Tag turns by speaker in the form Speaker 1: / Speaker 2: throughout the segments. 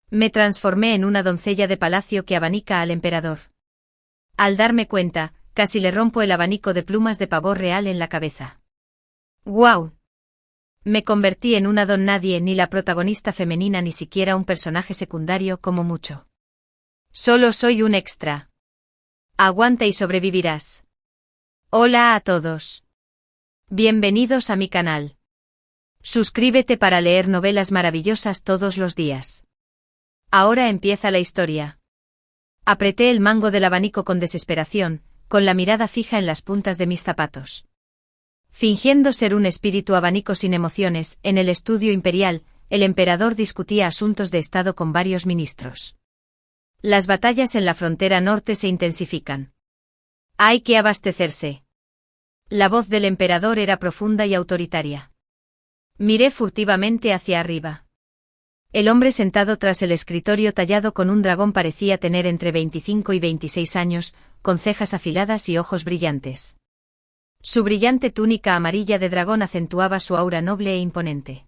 Speaker 1: Me transformé en una doncella de palacio que abanica al emperador. Al darme cuenta, casi le rompo el abanico de plumas de pavor real en la cabeza. ¡Guau! Me convertí en una don nadie, ni la protagonista femenina, ni siquiera un personaje secundario como mucho. Solo soy un extra. Aguanta y sobrevivirás. Hola a todos. Bienvenidos a mi canal. Suscríbete para leer novelas maravillosas todos los días. Ahora empieza la historia. Apreté el mango del abanico con desesperación, con la mirada fija en las puntas de mis zapatos. Fingiendo ser un espíritu abanico sin emociones, en el estudio imperial, el emperador discutía asuntos de estado con varios ministros. Las batallas en la frontera norte se intensifican. Hay que abastecerse. La voz del emperador era profunda y autoritaria. Miré furtivamente hacia arriba. El hombre sentado tras el escritorio tallado con un dragón parecía tener entre 25 y 26 años, con cejas afiladas y ojos brillantes. Su brillante túnica amarilla de dragón acentuaba su aura noble e imponente.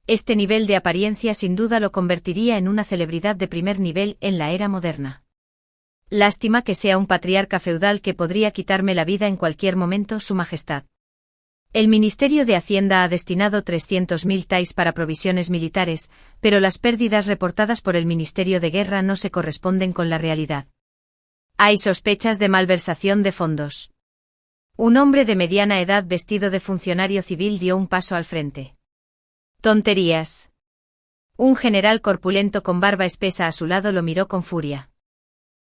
Speaker 1: Este nivel de apariencia sin duda lo convertiría en una celebridad de primer nivel en la era moderna. Lástima que sea un patriarca feudal que podría quitarme la vida en cualquier momento, Su Majestad. El Ministerio de Hacienda ha destinado 300.000 tais para provisiones militares, pero las pérdidas reportadas por el Ministerio de Guerra no se corresponden con la realidad. Hay sospechas de malversación de fondos. Un hombre de mediana edad vestido de funcionario civil dio un paso al frente. Tonterías. Un general corpulento con barba espesa a su lado lo miró con furia.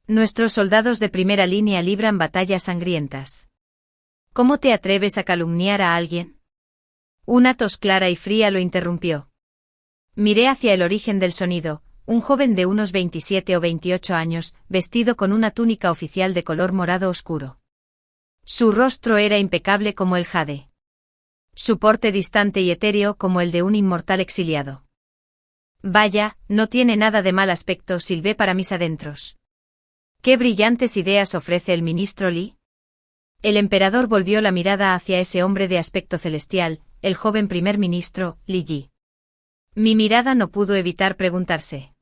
Speaker 1: Nuestros soldados de primera línea libran batallas sangrientas. ¿Cómo te atreves a calumniar a alguien? Una tos clara y fría lo interrumpió. Miré hacia el origen del sonido, un joven de unos 27 o 28 años, vestido con una túnica oficial de color morado oscuro. Su rostro era impecable como el jade. Su porte distante y etéreo como el de un inmortal exiliado. Vaya, no tiene nada de mal aspecto, silbé para mis adentros. ¿Qué brillantes ideas ofrece el ministro Li? El emperador volvió la mirada hacia ese hombre de aspecto celestial, el joven primer ministro, Li Yi. Mi mirada no pudo evitar preguntarse.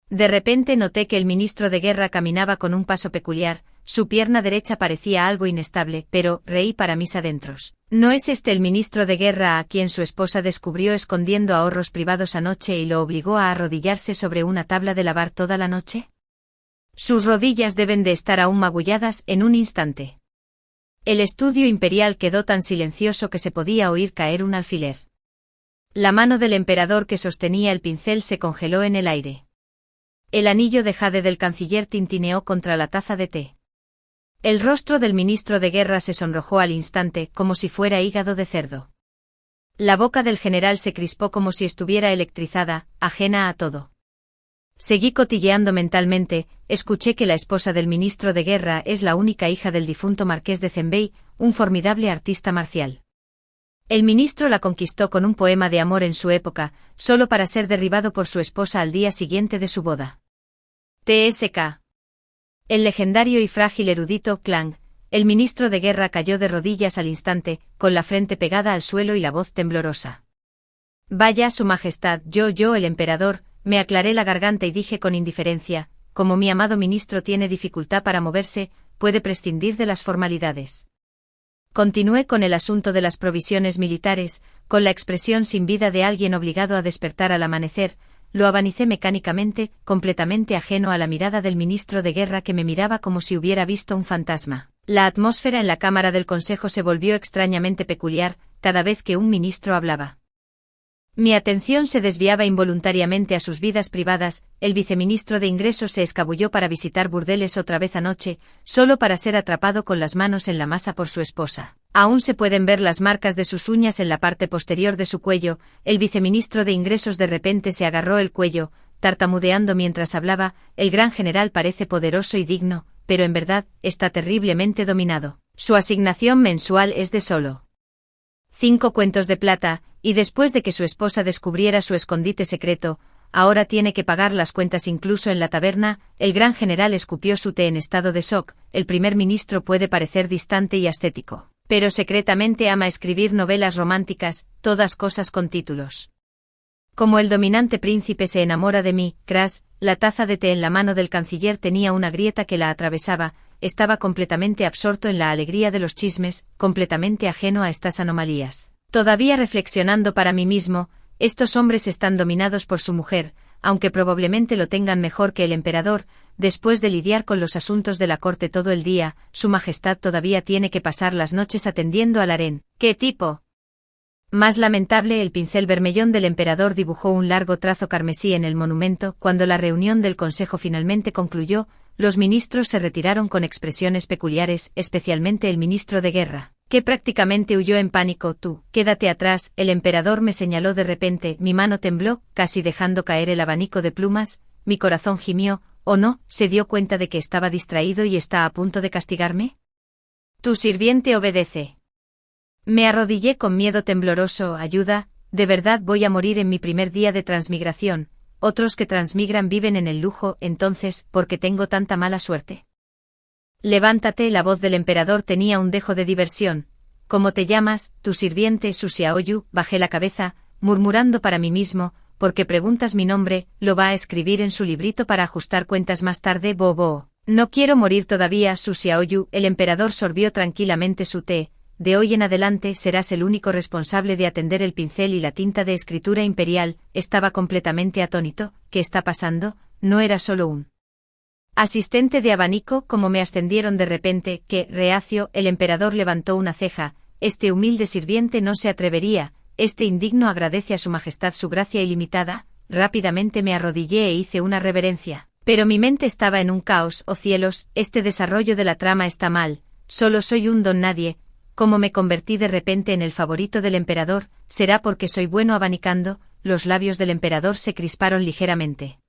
Speaker 1: De repente noté que el ministro de guerra caminaba con un paso peculiar, su pierna derecha parecía algo inestable, pero reí para mis adentros. ¿No es este el ministro de guerra a quien su esposa descubrió escondiendo ahorros privados anoche y lo obligó a arrodillarse sobre una tabla de lavar toda la noche? Sus rodillas deben de estar aún magulladas en un instante. El estudio imperial quedó tan silencioso que se podía oír caer un alfiler. La mano del emperador que sostenía el pincel se congeló en el aire. El anillo de jade del canciller tintineó contra la taza de té. El rostro del ministro de guerra se sonrojó al instante, como si fuera hígado de cerdo. La boca del general se crispó como si estuviera electrizada, ajena a todo. Seguí cotilleando mentalmente, escuché que la esposa del ministro de guerra es la única hija del difunto marqués de Zenbei, un formidable artista marcial. El ministro la conquistó con un poema de amor en su época, solo para ser derribado por su esposa al día siguiente de su boda. TSK. El legendario y frágil erudito Clang, el ministro de guerra cayó de rodillas al instante, con la frente pegada al suelo y la voz temblorosa. Vaya, Su Majestad, yo el emperador, me aclaré la garganta y dije con indiferencia, como mi amado ministro tiene dificultad para moverse, puede prescindir de las formalidades. Continué con el asunto de las provisiones militares, con la expresión sin vida de alguien obligado a despertar al amanecer. Lo abanicé mecánicamente, completamente ajeno a la mirada del ministro de guerra que me miraba como si hubiera visto un fantasma. La atmósfera en la cámara del consejo se volvió extrañamente peculiar, cada vez que un ministro hablaba. Mi atención se desviaba involuntariamente a sus vidas privadas. El viceministro de Ingresos se escabulló para visitar burdeles otra vez anoche, solo para ser atrapado con las manos en la masa por su esposa. Aún se pueden ver las marcas de sus uñas en la parte posterior de su cuello. El viceministro de Ingresos de repente se agarró el cuello, tartamudeando mientras hablaba. El gran general parece poderoso y digno, pero en verdad, está terriblemente dominado. Su asignación mensual es de solo 5 cuentos de plata, y después de que su esposa descubriera su escondite secreto, ahora tiene que pagar las cuentas incluso en la taberna. El gran general escupió su té en estado de shock. El primer ministro puede parecer distante y ascético, pero secretamente ama escribir novelas románticas, todas cosas con títulos. Como el dominante príncipe se enamora de mí, Cras, la taza de té en la mano del canciller tenía una grieta que la atravesaba, estaba completamente absorto en la alegría de los chismes, completamente ajeno a estas anomalías. Todavía reflexionando para mí mismo, estos hombres están dominados por su mujer, aunque probablemente lo tengan mejor que el emperador, después de lidiar con los asuntos de la corte todo el día, su majestad todavía tiene que pasar las noches atendiendo al harén. ¿Qué tipo? Más lamentable, el pincel bermellón del emperador dibujó un largo trazo carmesí en el monumento. Cuando la reunión del consejo finalmente concluyó, los ministros se retiraron con expresiones peculiares, especialmente el ministro de guerra, que prácticamente huyó en pánico. Tú, quédate atrás, el emperador me señaló de repente, mi mano tembló, casi dejando caer el abanico de plumas, mi corazón gimió, ¿o no? ¿Se dio cuenta de que estaba distraído y está a punto de castigarme? Tu sirviente obedece. Me arrodillé con miedo tembloroso. Ayuda, de verdad voy a morir en mi primer día de transmigración. Otros que transmigran viven en el lujo. Entonces, ¿por qué tengo tanta mala suerte? Levántate. La voz del emperador tenía un dejo de diversión. ¿Cómo te llamas? Tu sirviente Su Xiaoyu. Bajé la cabeza, murmurando para mí mismo, ¿por qué preguntas mi nombre? Lo va a escribir en su librito para ajustar cuentas más tarde. Bobo. No quiero morir todavía. Su Xiaoyu. El emperador sorbió tranquilamente su té. De hoy en adelante serás el único responsable de atender el pincel y la tinta de escritura imperial. Estaba completamente atónito. ¿Qué está pasando? No era solo un asistente de abanico, como me ascendieron de repente, que, reacio, el emperador levantó una ceja. Este humilde sirviente no se atrevería, este indigno agradece a su majestad su gracia ilimitada. Rápidamente me arrodillé e hice una reverencia. Pero mi mente estaba en un caos. Oh cielos, este desarrollo de la trama está mal. Solo soy un don nadie. Como me convertí de repente en el favorito del emperador, ¿será porque soy bueno abanicando? Los labios del emperador se crisparon ligeramente.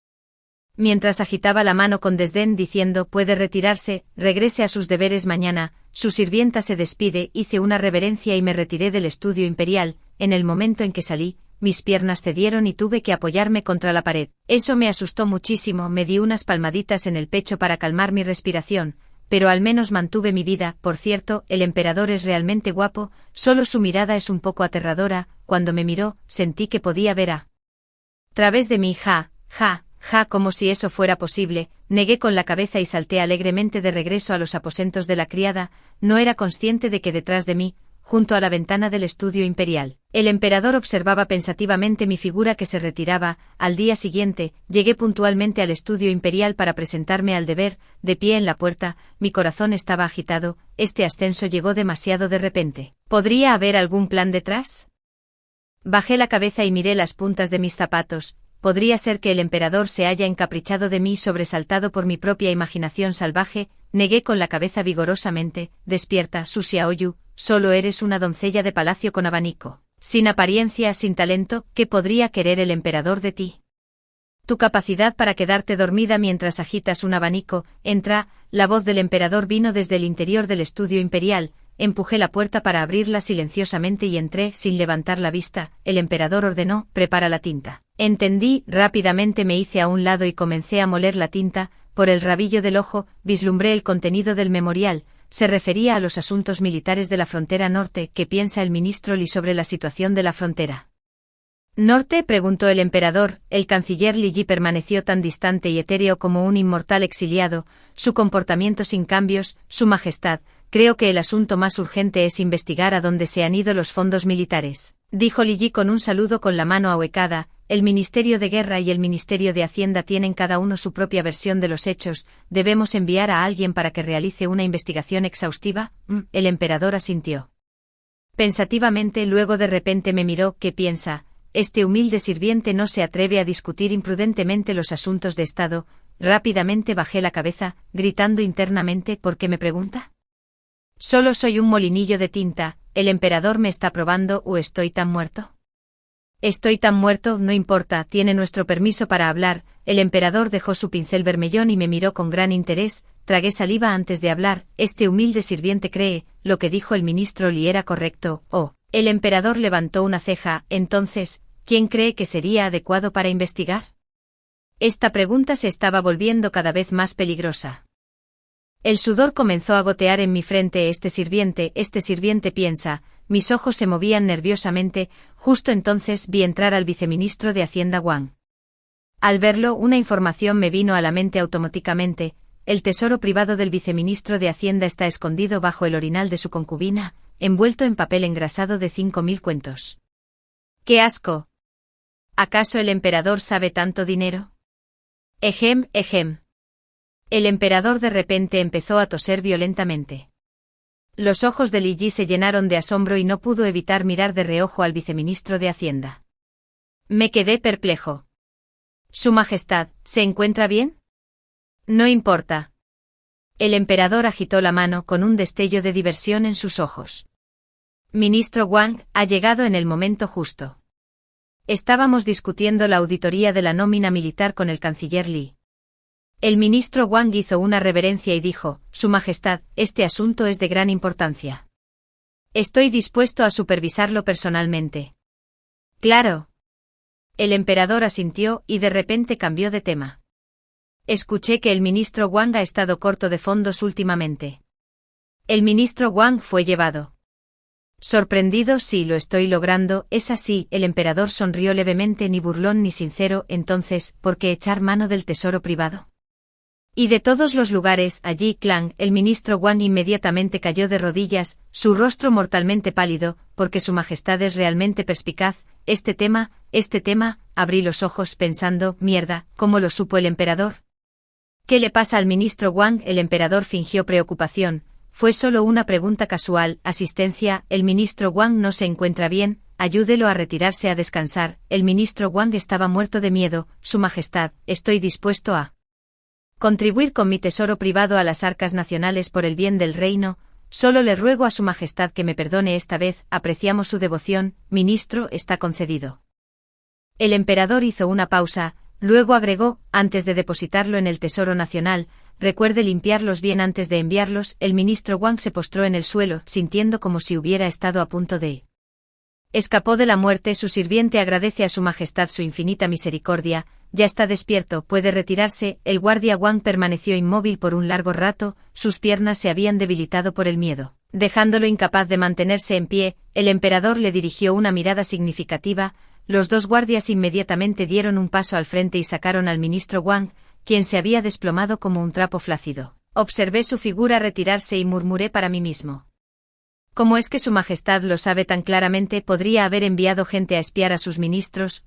Speaker 1: Mientras agitaba la mano con desdén diciendo puede retirarse, regrese a sus deberes mañana, su sirvienta se despide, hice una reverencia y me retiré del estudio imperial. En el momento en que salí, mis piernas cedieron y tuve que apoyarme contra la pared. Eso me asustó muchísimo, me di unas palmaditas en el pecho para calmar mi respiración, pero al menos mantuve mi vida. Por cierto, el emperador es realmente guapo, solo su mirada es un poco aterradora. Cuando me miró, sentí que podía ver a través de mí. Ja, como si eso fuera posible. Negué con la cabeza y salté alegremente de regreso a los aposentos de la criada. No era consciente de que detrás de mí, junto a la ventana del estudio imperial, el emperador observaba pensativamente mi figura que se retiraba. Al día siguiente, llegué puntualmente al estudio imperial para presentarme al deber. De pie en la puerta, mi corazón estaba agitado. Este ascenso llegó demasiado de repente. ¿Podría haber algún plan detrás? Bajé la cabeza y miré las puntas de mis zapatos. Podría ser que el emperador se haya encaprichado de mí, sobresaltado por mi propia imaginación salvaje. Negué con la cabeza vigorosamente. Despierta, Su Xiaoyu, solo eres una doncella de palacio con abanico, sin apariencia, sin talento. ¿Qué podría querer el emperador de ti? Tu capacidad para quedarte dormida mientras agitas un abanico. Entra. La voz del emperador vino desde el interior del estudio imperial. Empujé la puerta para abrirla silenciosamente y entré sin levantar la vista. El emperador ordenó, prepara la tinta. Entendí, rápidamente me hice a un lado y comencé a moler la tinta. Por el rabillo del ojo, vislumbré el contenido del memorial. Se refería a los asuntos militares de la frontera norte. ¿Qué piensa el ministro Li sobre la situación de la frontera norte?, preguntó el emperador. El canciller Li Yi permaneció tan distante y etéreo como un inmortal exiliado, su comportamiento sin cambios. Su majestad, creo que el asunto más urgente es investigar a dónde se han ido los fondos militares, dijo Li Yi con un saludo con la mano ahuecada. El Ministerio de Guerra y el Ministerio de Hacienda tienen cada uno su propia versión de los hechos. ¿Debemos enviar a alguien para que realice una investigación exhaustiva? El emperador asintió pensativamente, luego de repente me miró. ¿Qué piensa? Este humilde sirviente no se atreve a discutir imprudentemente los asuntos de Estado. Rápidamente bajé la cabeza, gritando internamente, ¿por qué me pregunta? Solo soy un molinillo de tinta. ¿El emperador me está probando o estoy tan muerto? Estoy tan muerto, no importa, tiene nuestro permiso para hablar. El emperador dejó su pincel bermellón y me miró con gran interés. Tragué saliva antes de hablar. Este humilde sirviente cree, lo que dijo el ministro Li era correcto. Oh. El emperador levantó una ceja. Entonces, ¿quién cree que sería adecuado para investigar? Esta pregunta se estaba volviendo cada vez más peligrosa. El sudor comenzó a gotear en mi frente. Este sirviente piensa, mis ojos se movían nerviosamente, justo entonces vi entrar al viceministro de Hacienda Wang. Al verlo, una información me vino a la mente automáticamente: el tesoro privado del viceministro de Hacienda está escondido bajo el orinal de su concubina, envuelto en papel engrasado de 5.000 cuentos. ¡Qué asco! ¿Acaso el emperador sabe tanto dinero? Ejem, ejem. El emperador de repente empezó a toser violentamente. Los ojos de Li Yi se llenaron de asombro y no pudo evitar mirar de reojo al viceministro de Hacienda. Me quedé perplejo. Su Majestad, ¿se encuentra bien? No importa. El emperador agitó la mano con un destello de diversión en sus ojos. Ministro Wang, ha llegado en el momento justo. Estábamos discutiendo la auditoría de la nómina militar con el canciller Li. El ministro Wang hizo una reverencia y dijo: Su Majestad, este asunto es de gran importancia. Estoy dispuesto a supervisarlo personalmente. Claro. El emperador asintió y de repente cambió de tema. Escuché que el ministro Wang ha estado corto de fondos últimamente. El ministro Wang fue llevado. Sorprendido, sí, lo estoy logrando, es así. El emperador sonrió levemente, ni burlón ni sincero. Entonces, ¿por qué echar mano del tesoro privado? Y de todos los lugares, allí, clang, el ministro Wang inmediatamente cayó de rodillas, su rostro mortalmente pálido, porque su majestad es realmente perspicaz. Este tema, abrí los ojos pensando: mierda, ¿cómo lo supo el emperador? ¿Qué le pasa al ministro Wang? El emperador fingió preocupación. Fue solo una pregunta casual. Asistencia, el ministro Wang no se encuentra bien, ayúdelo a retirarse a descansar. El ministro Wang estaba muerto de miedo. Su Majestad, estoy dispuesto a contribuir con mi tesoro privado a las arcas nacionales por el bien del reino. Solo le ruego a Su Majestad que me perdone esta vez, apreciamos su devoción, ministro, está concedido. El emperador hizo una pausa, luego agregó: antes de depositarlo en el Tesoro Nacional, recuerde limpiarlos bien antes de enviarlos. El ministro Wang se postró en el suelo, sintiendo como si hubiera estado a punto de escapó de la muerte. Su sirviente agradece a Su Majestad su infinita misericordia. Ya está despierto, puede retirarse. El guardia Wang permaneció inmóvil por un largo rato, sus piernas se habían debilitado por el miedo, dejándolo incapaz de mantenerse en pie. El emperador le dirigió una mirada significativa. Los dos guardias inmediatamente dieron un paso al frente y sacaron al ministro Wang, quien se había desplomado como un trapo flácido. Observé su figura retirarse y murmuré para mí mismo: ¿cómo es que Su Majestad lo sabe tan claramente? Podría haber enviado gente a espiar a sus ministros.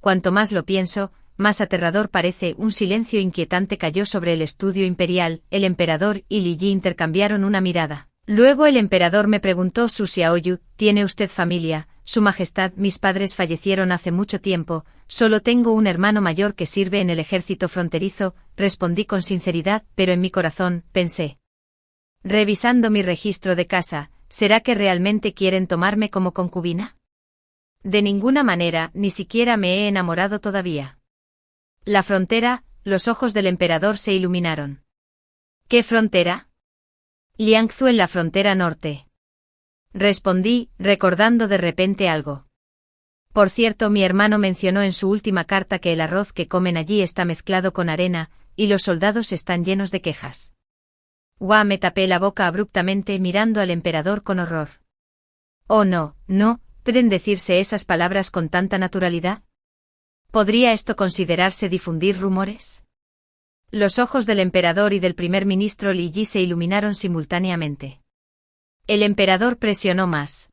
Speaker 1: Cuanto más lo pienso, más aterrador parece. Un silencio inquietante cayó sobre el estudio imperial. El emperador y Li Yi intercambiaron una mirada. Luego el emperador me preguntó: Su Xiaoyu, ¿tiene usted familia? Su Majestad, mis padres fallecieron hace mucho tiempo, solo tengo un hermano mayor que sirve en el ejército fronterizo, respondí con sinceridad, pero en mi corazón, pensé, revisando mi registro de casa, ¿será que realmente quieren tomarme como concubina? De ninguna manera, ni siquiera me he enamorado todavía. La frontera, los ojos del emperador se iluminaron. ¿Qué frontera? Liangzhou, en la frontera norte. Respondí, recordando de repente algo. Por cierto, mi hermano mencionó en su última carta que el arroz que comen allí está mezclado con arena, y los soldados están llenos de quejas. Me tapé la boca abruptamente mirando al emperador con horror. Oh no, ¿pueden decirse esas palabras con tanta naturalidad? ¿Podría esto considerarse difundir rumores? Los ojos del emperador y del primer ministro Li Yi se iluminaron simultáneamente. El emperador presionó más.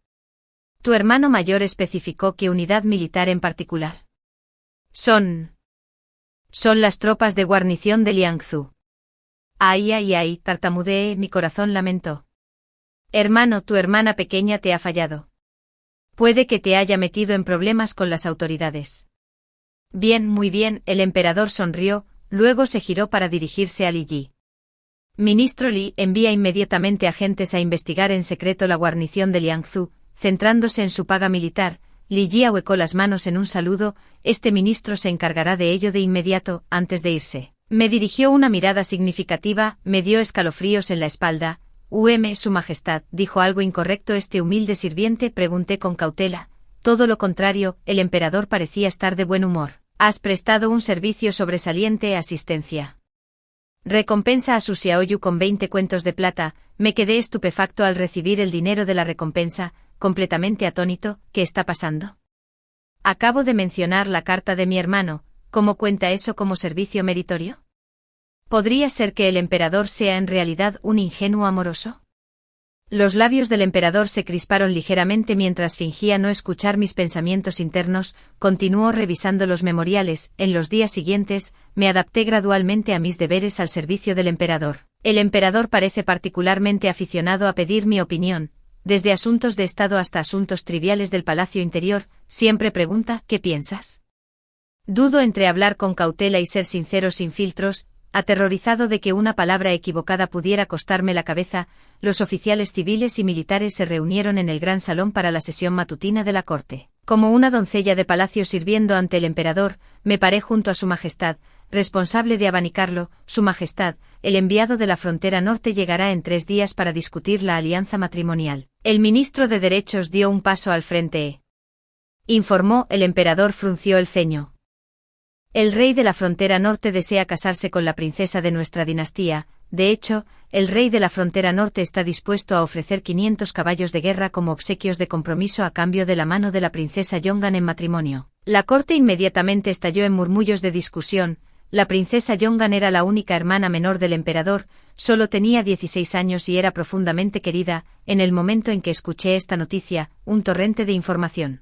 Speaker 1: Tu hermano mayor especificó qué unidad militar en particular. Son las tropas de guarnición de Liangzhou. Ay, tartamudeé, mi corazón lamentó. Hermano, tu hermana pequeña te ha fallado. Puede que te haya metido en problemas con las autoridades. Bien, muy bien, el emperador sonrió, luego se giró para dirigirse a Li Yi. Ministro Li, envía inmediatamente agentes a investigar en secreto la guarnición de Liangzhou, centrándose en su paga militar. Li Yi ahuecó las manos en un saludo, este ministro se encargará de ello de inmediato. Antes de irse, me dirigió una mirada significativa, me dio escalofríos en la espalda. Su Majestad, ¿dijo algo incorrecto este humilde sirviente? Pregunté con cautela. Todo lo contrario, el emperador parecía estar de buen humor. Has prestado un servicio sobresaliente, asistencia. Recompensa a Su Xiaoyu con 20 cuentos de plata. Me quedé estupefacto al recibir el dinero de la recompensa. completamente atónito, ¿qué está pasando? Acabo de mencionar la carta de mi hermano, ¿cómo cuenta eso como servicio meritorio? ¿Podría ser que el emperador sea en realidad un ingenuo amoroso? Los labios del emperador se crisparon ligeramente mientras fingía no escuchar mis pensamientos internos. Continuó revisando los memoriales. En los días siguientes, me adapté gradualmente a mis deberes al servicio del emperador. El emperador parece particularmente aficionado a pedir mi opinión. Desde asuntos de estado hasta asuntos triviales del palacio interior, siempre pregunta, ¿qué piensas? Dudo entre hablar con cautela y ser sincero sin filtros. Aterrorizado de que una palabra equivocada pudiera costarme la cabeza, los oficiales civiles y militares se reunieron en el gran salón para la sesión matutina de la corte. Como una doncella de palacio sirviendo ante el emperador, me paré junto a su majestad, responsable de abanicarlo. Su majestad, el enviado de la frontera norte llegará en 3 días para discutir la alianza matrimonial. El ministro de Derechos dio un paso al frente. Informó. El emperador frunció el ceño. El rey de la frontera norte desea casarse con la princesa de nuestra dinastía. De hecho, el rey de la frontera norte está dispuesto a ofrecer 500 caballos de guerra como obsequios de compromiso a cambio de la mano de la princesa Yongan en matrimonio. La corte inmediatamente estalló en murmullos de discusión. La princesa Yongan era la única hermana menor del emperador, solo tenía 16 años y era profundamente querida. En el momento en que escuché esta noticia, un torrente de información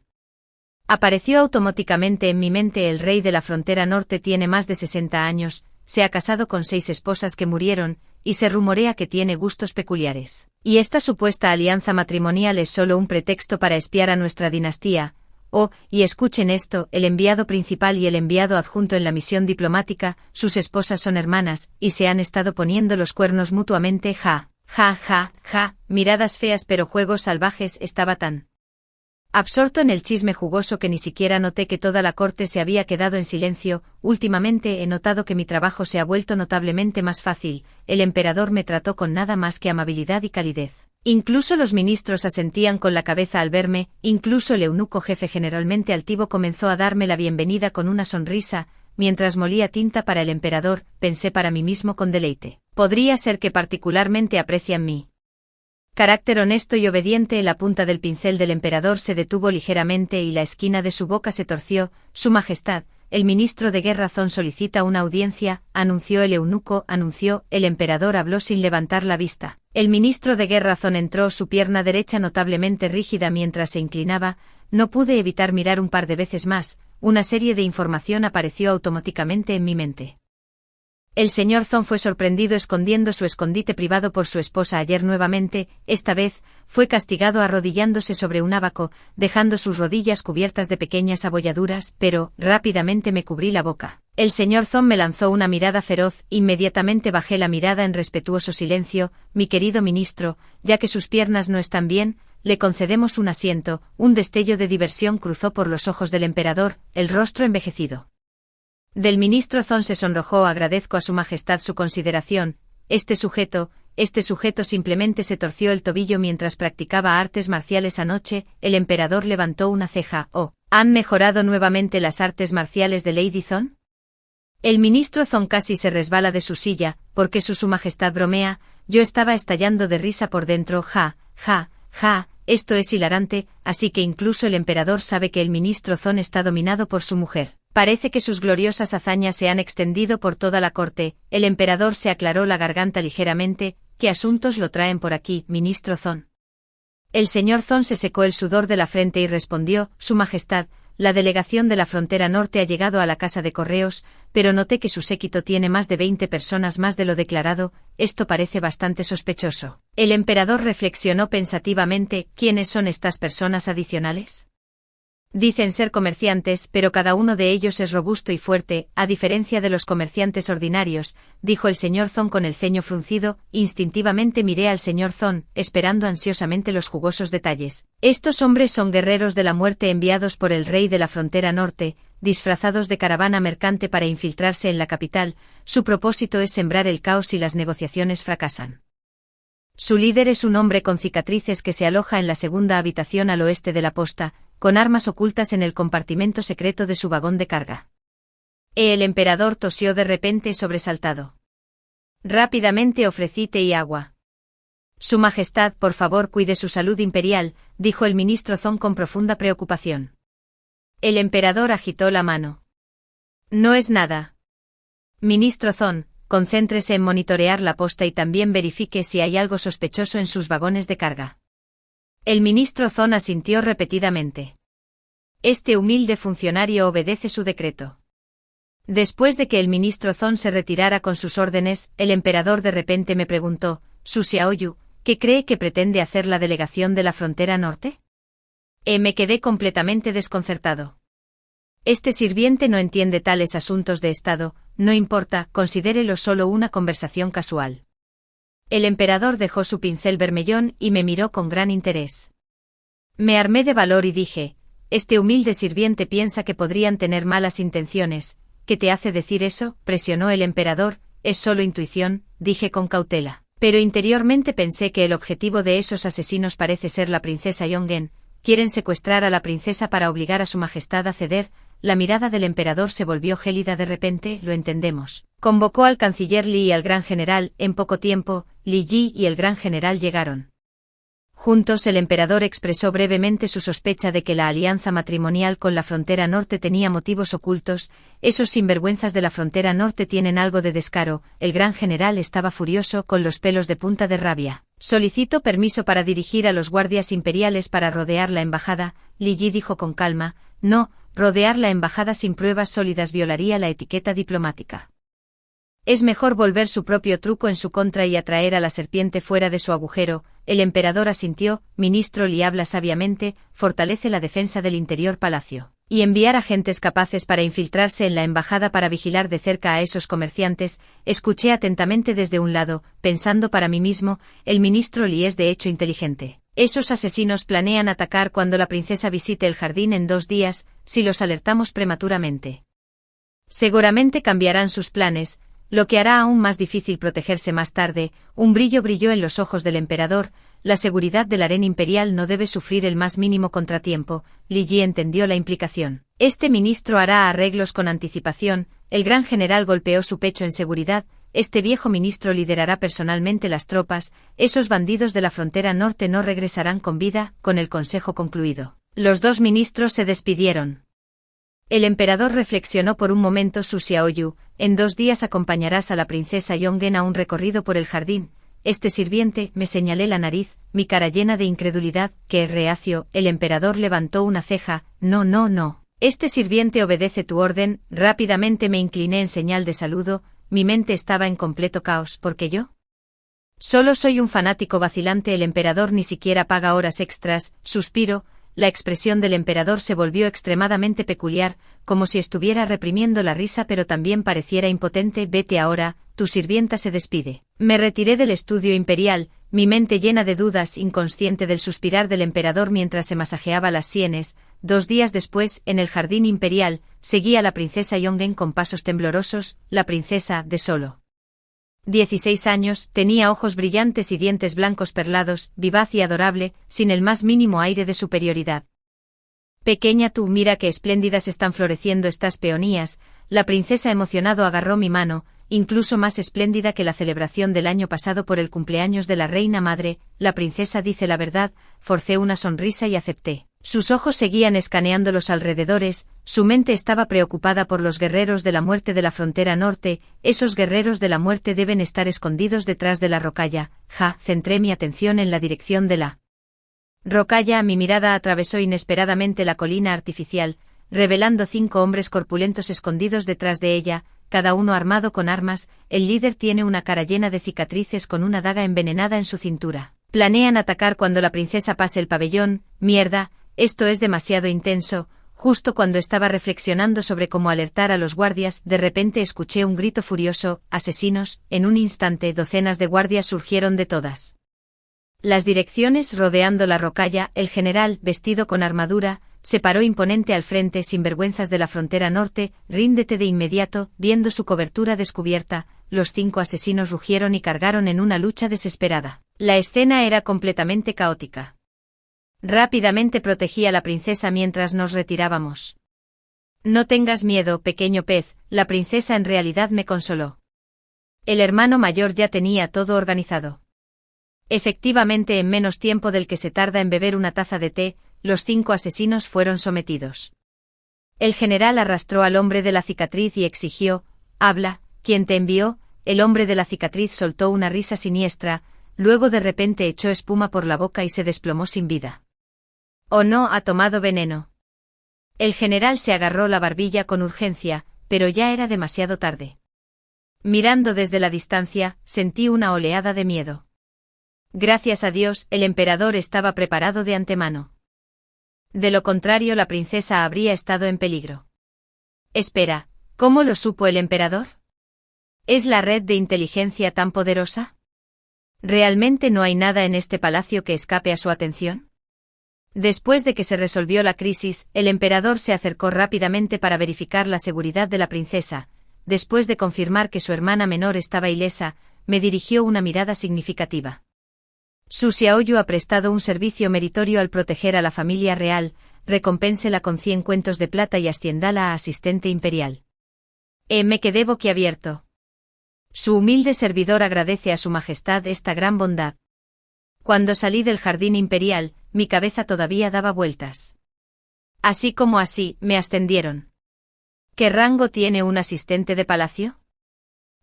Speaker 1: apareció automáticamente en mi mente. El rey de la frontera norte tiene más de 60 años, se ha casado con 6 esposas que murieron, y se rumorea que tiene gustos peculiares. Y esta supuesta alianza matrimonial es solo un pretexto para espiar a nuestra dinastía. Oh, y escuchen esto, el enviado principal y el enviado adjunto en la misión diplomática, sus esposas son hermanas, y se han estado poniendo los cuernos mutuamente. Ja, ja, ja, ja, miradas feas pero juegos salvajes. Estaba tan absorto en el chisme jugoso que ni siquiera noté que toda la corte se había quedado en silencio. Últimamente he notado que mi trabajo se ha vuelto notablemente más fácil. El emperador me trató con nada más que amabilidad y calidez. Incluso los ministros asentían con la cabeza al verme, incluso el eunuco jefe generalmente altivo comenzó a darme la bienvenida con una sonrisa. Mientras molía tinta para el emperador, pensé para mí mismo con deleite. Podría ser que particularmente aprecian mi carácter honesto y obediente. La punta del pincel del emperador se detuvo ligeramente y la esquina de su boca se torció. Su majestad, el ministro de Guerra Zon solicita una audiencia, anunció el eunuco. Anunció. El emperador habló sin levantar la vista. El ministro de Guerra Zon entró, su pierna derecha notablemente rígida mientras se inclinaba. No pude evitar mirar un par de veces más. Una serie de información apareció automáticamente en mi mente. El señor Zon fue sorprendido escondiendo su escondite privado por su esposa ayer nuevamente. Esta vez, fue castigado arrodillándose sobre un ábaco, dejando sus rodillas cubiertas de pequeñas abolladuras, pero, rápidamente me cubrí la boca. El señor Zon me lanzó una mirada feroz. Inmediatamente bajé la mirada en respetuoso silencio. Mi querido ministro, ya que sus piernas no están bien, le concedemos un asiento. Un destello de diversión cruzó por los ojos del emperador, el rostro envejecido del ministro Zon se sonrojó. Agradezco a su majestad su consideración. Este sujeto simplemente se torció el tobillo mientras practicaba artes marciales anoche. El emperador levantó una ceja. Oh, ¿han mejorado nuevamente las artes marciales de Lady Zon? El ministro Zon casi se resbala de su silla. ¿Por qué su majestad bromea? Yo estaba estallando de risa por dentro. Ja, ja, ja. Esto es hilarante, así que incluso el emperador sabe que el ministro Zon está dominado por su mujer. Parece que sus gloriosas hazañas se han extendido por toda la corte. El emperador se aclaró la garganta ligeramente. ¿Qué asuntos lo traen por aquí, ministro Zon? El señor Zon se secó el sudor de la frente y respondió, Su Majestad, la delegación de la frontera norte ha llegado a la casa de correos, pero noté que su séquito tiene más de 20 personas más de lo declarado. Esto parece bastante sospechoso. El emperador reflexionó pensativamente. ¿Quiénes son estas personas adicionales? Dicen ser comerciantes, pero cada uno de ellos es robusto y fuerte, a diferencia de los comerciantes ordinarios, dijo el señor Zon con el ceño fruncido. Instintivamente miré al señor Zon, esperando ansiosamente los jugosos detalles. Estos hombres son guerreros de la muerte enviados por el rey de la frontera norte, disfrazados de caravana mercante para infiltrarse en la capital. Su propósito es sembrar el caos si las negociaciones fracasan. Su líder es un hombre con cicatrices que se aloja en la segunda habitación al oeste de la posta, con armas ocultas en el compartimento secreto de su vagón de carga. El emperador tosió de repente sobresaltado. Rápidamente ofrecí té y agua. Su Majestad, por favor, cuide su salud imperial, dijo el ministro Zong con profunda preocupación. El emperador agitó la mano. No es nada. Ministro Zong, concéntrese en monitorear la posta y también verifique si hay algo sospechoso en sus vagones de carga. El ministro Zong asintió repetidamente. Este humilde funcionario obedece su decreto. Después de que el ministro Zong se retirara con sus órdenes, el emperador de repente me preguntó, «Su Xiaoyu, ¿qué cree que pretende hacer la delegación de la frontera norte?» Me quedé completamente desconcertado. Este sirviente no entiende tales asuntos de Estado, no importa, considérelo solo una conversación casual. El emperador dejó su pincel bermellón y me miró con gran interés. Me armé de valor y dije, «Este humilde sirviente piensa que podrían tener malas intenciones». «¿Qué te hace decir eso?», presionó el emperador. «Es solo intuición», dije con cautela. Pero interiormente pensé que el objetivo de esos asesinos parece ser la princesa Yongen. Quieren secuestrar a la princesa para obligar a su majestad a ceder. La mirada del emperador se volvió gélida de repente. «Lo entendemos». Convocó al canciller Li y al gran general. En poco tiempo, Li Yi y el gran general llegaron. Juntos el emperador expresó brevemente su sospecha de que la alianza matrimonial con la frontera norte tenía motivos ocultos. Esos sinvergüenzas de la frontera norte tienen algo de descaro. El gran general estaba furioso, con los pelos de punta de rabia. «Solicito permiso para dirigir a los guardias imperiales para rodear la embajada», Li Yi dijo con calma. «No, rodear la embajada sin pruebas sólidas violaría la etiqueta diplomática. Es mejor volver su propio truco en su contra y atraer a la serpiente fuera de su agujero». El emperador asintió. «Ministro Li habla sabiamente, fortalece la defensa del interior palacio. Y enviar agentes capaces para infiltrarse en la embajada para vigilar de cerca a esos comerciantes». Escuché atentamente desde un lado, pensando para mí mismo, el ministro Li es de hecho inteligente. Esos asesinos planean atacar cuando la princesa visite el jardín en 2 días, si los alertamos prematuramente. Seguramente cambiarán sus planes, lo que hará aún más difícil protegerse más tarde. Un brillo brilló en los ojos del emperador. La seguridad del harén imperial no debe sufrir el más mínimo contratiempo. Li Yi entendió la implicación. Este ministro hará arreglos con anticipación. El gran general golpeó su pecho en seguridad. Este viejo ministro liderará personalmente las tropas. Esos bandidos de la frontera norte no regresarán con vida. Con el consejo concluido, los 2 ministros se despidieron. El emperador reflexionó por un momento. «Su Xiaoyu, en 2 días acompañarás a la princesa Yongen a un recorrido por el jardín». Este sirviente, me señalé la nariz, mi cara llena de incredulidad. «¿Qué reacio?». El emperador levantó una ceja. «No, no, no. Este sirviente obedece tu orden». Rápidamente me incliné en señal de saludo. Mi mente estaba en completo caos. ¿Por qué yo? Solo soy un fanático vacilante. El emperador ni siquiera paga horas extras. Suspiro. La expresión del emperador se volvió extremadamente peculiar, como si estuviera reprimiendo la risa pero también pareciera impotente. «Vete ahora, tu sirvienta se despide». Me retiré del estudio imperial, mi mente llena de dudas, inconsciente del suspirar del emperador mientras se masajeaba las sienes. 2 días después, en el jardín imperial, seguí a la princesa Yongen con pasos temblorosos. La princesa, de solo 16 años, tenía ojos brillantes y dientes blancos perlados, vivaz y adorable, sin el más mínimo aire de superioridad. «Pequeña tú, mira qué espléndidas están floreciendo estas peonías». La princesa emocionado agarró mi mano, incluso más espléndida que la celebración del año pasado por el cumpleaños de la reina madre. «La princesa dice la verdad», forcé una sonrisa y acepté. Sus ojos seguían escaneando los alrededores, su mente estaba preocupada por los guerreros de la muerte de la frontera norte. «Esos guerreros de la muerte deben estar escondidos detrás de la rocalla». Centré mi atención en la dirección de la rocalla. Mi mirada atravesó inesperadamente la colina artificial, revelando 5 hombres corpulentos escondidos detrás de ella, cada uno armado con armas. El líder tiene una cara llena de cicatrices con una daga envenenada en su cintura. Planean atacar cuando la princesa pase el pabellón. Mierda. Esto es demasiado intenso. Justo cuando estaba reflexionando sobre cómo alertar a los guardias, de repente escuché un grito furioso. «¡Asesinos!». En un instante docenas de guardias surgieron de todas las direcciones rodeando la rocalla. El general, vestido con armadura, se paró imponente al frente. «Sinvergüenzas de la frontera norte, ríndete de inmediato». Viendo su cobertura descubierta, los 5 asesinos rugieron y cargaron en una lucha desesperada. La escena era completamente caótica. Rápidamente protegí a la princesa mientras nos retirábamos. «No tengas miedo, pequeño pez», la princesa en realidad me consoló. El hermano mayor ya tenía todo organizado. Efectivamente, en menos tiempo del que se tarda en beber una taza de té, los 5 asesinos fueron sometidos. El general arrastró al hombre de la cicatriz y exigió: «Habla, ¿quién te envió?». El hombre de la cicatriz soltó una risa siniestra, luego de repente echó espuma por la boca y se desplomó sin vida. «¿O no ha tomado veneno?». El general se agarró la barbilla con urgencia, pero ya era demasiado tarde. Mirando desde la distancia, sentí una oleada de miedo. Gracias a Dios, el emperador estaba preparado de antemano. De lo contrario, la princesa habría estado en peligro. Espera, ¿cómo lo supo el emperador? ¿Es la red de inteligencia tan poderosa? ¿Realmente no hay nada en este palacio que escape a su atención? Después de que se resolvió la crisis, el emperador se acercó rápidamente para verificar la seguridad de la princesa. Después de confirmar que su hermana menor estaba ilesa, me dirigió una mirada significativa. Su Xiaoyu ha prestado un servicio meritorio al proteger a la familia real, recompénsela con 100 cuentos de plata y asciéndala a asistente imperial. Me quedé boquiabierto. Su humilde servidor agradece a su majestad esta gran bondad. Cuando salí del jardín imperial, mi cabeza todavía daba vueltas. Así como así, me ascendieron. ¿Qué rango tiene un asistente de palacio?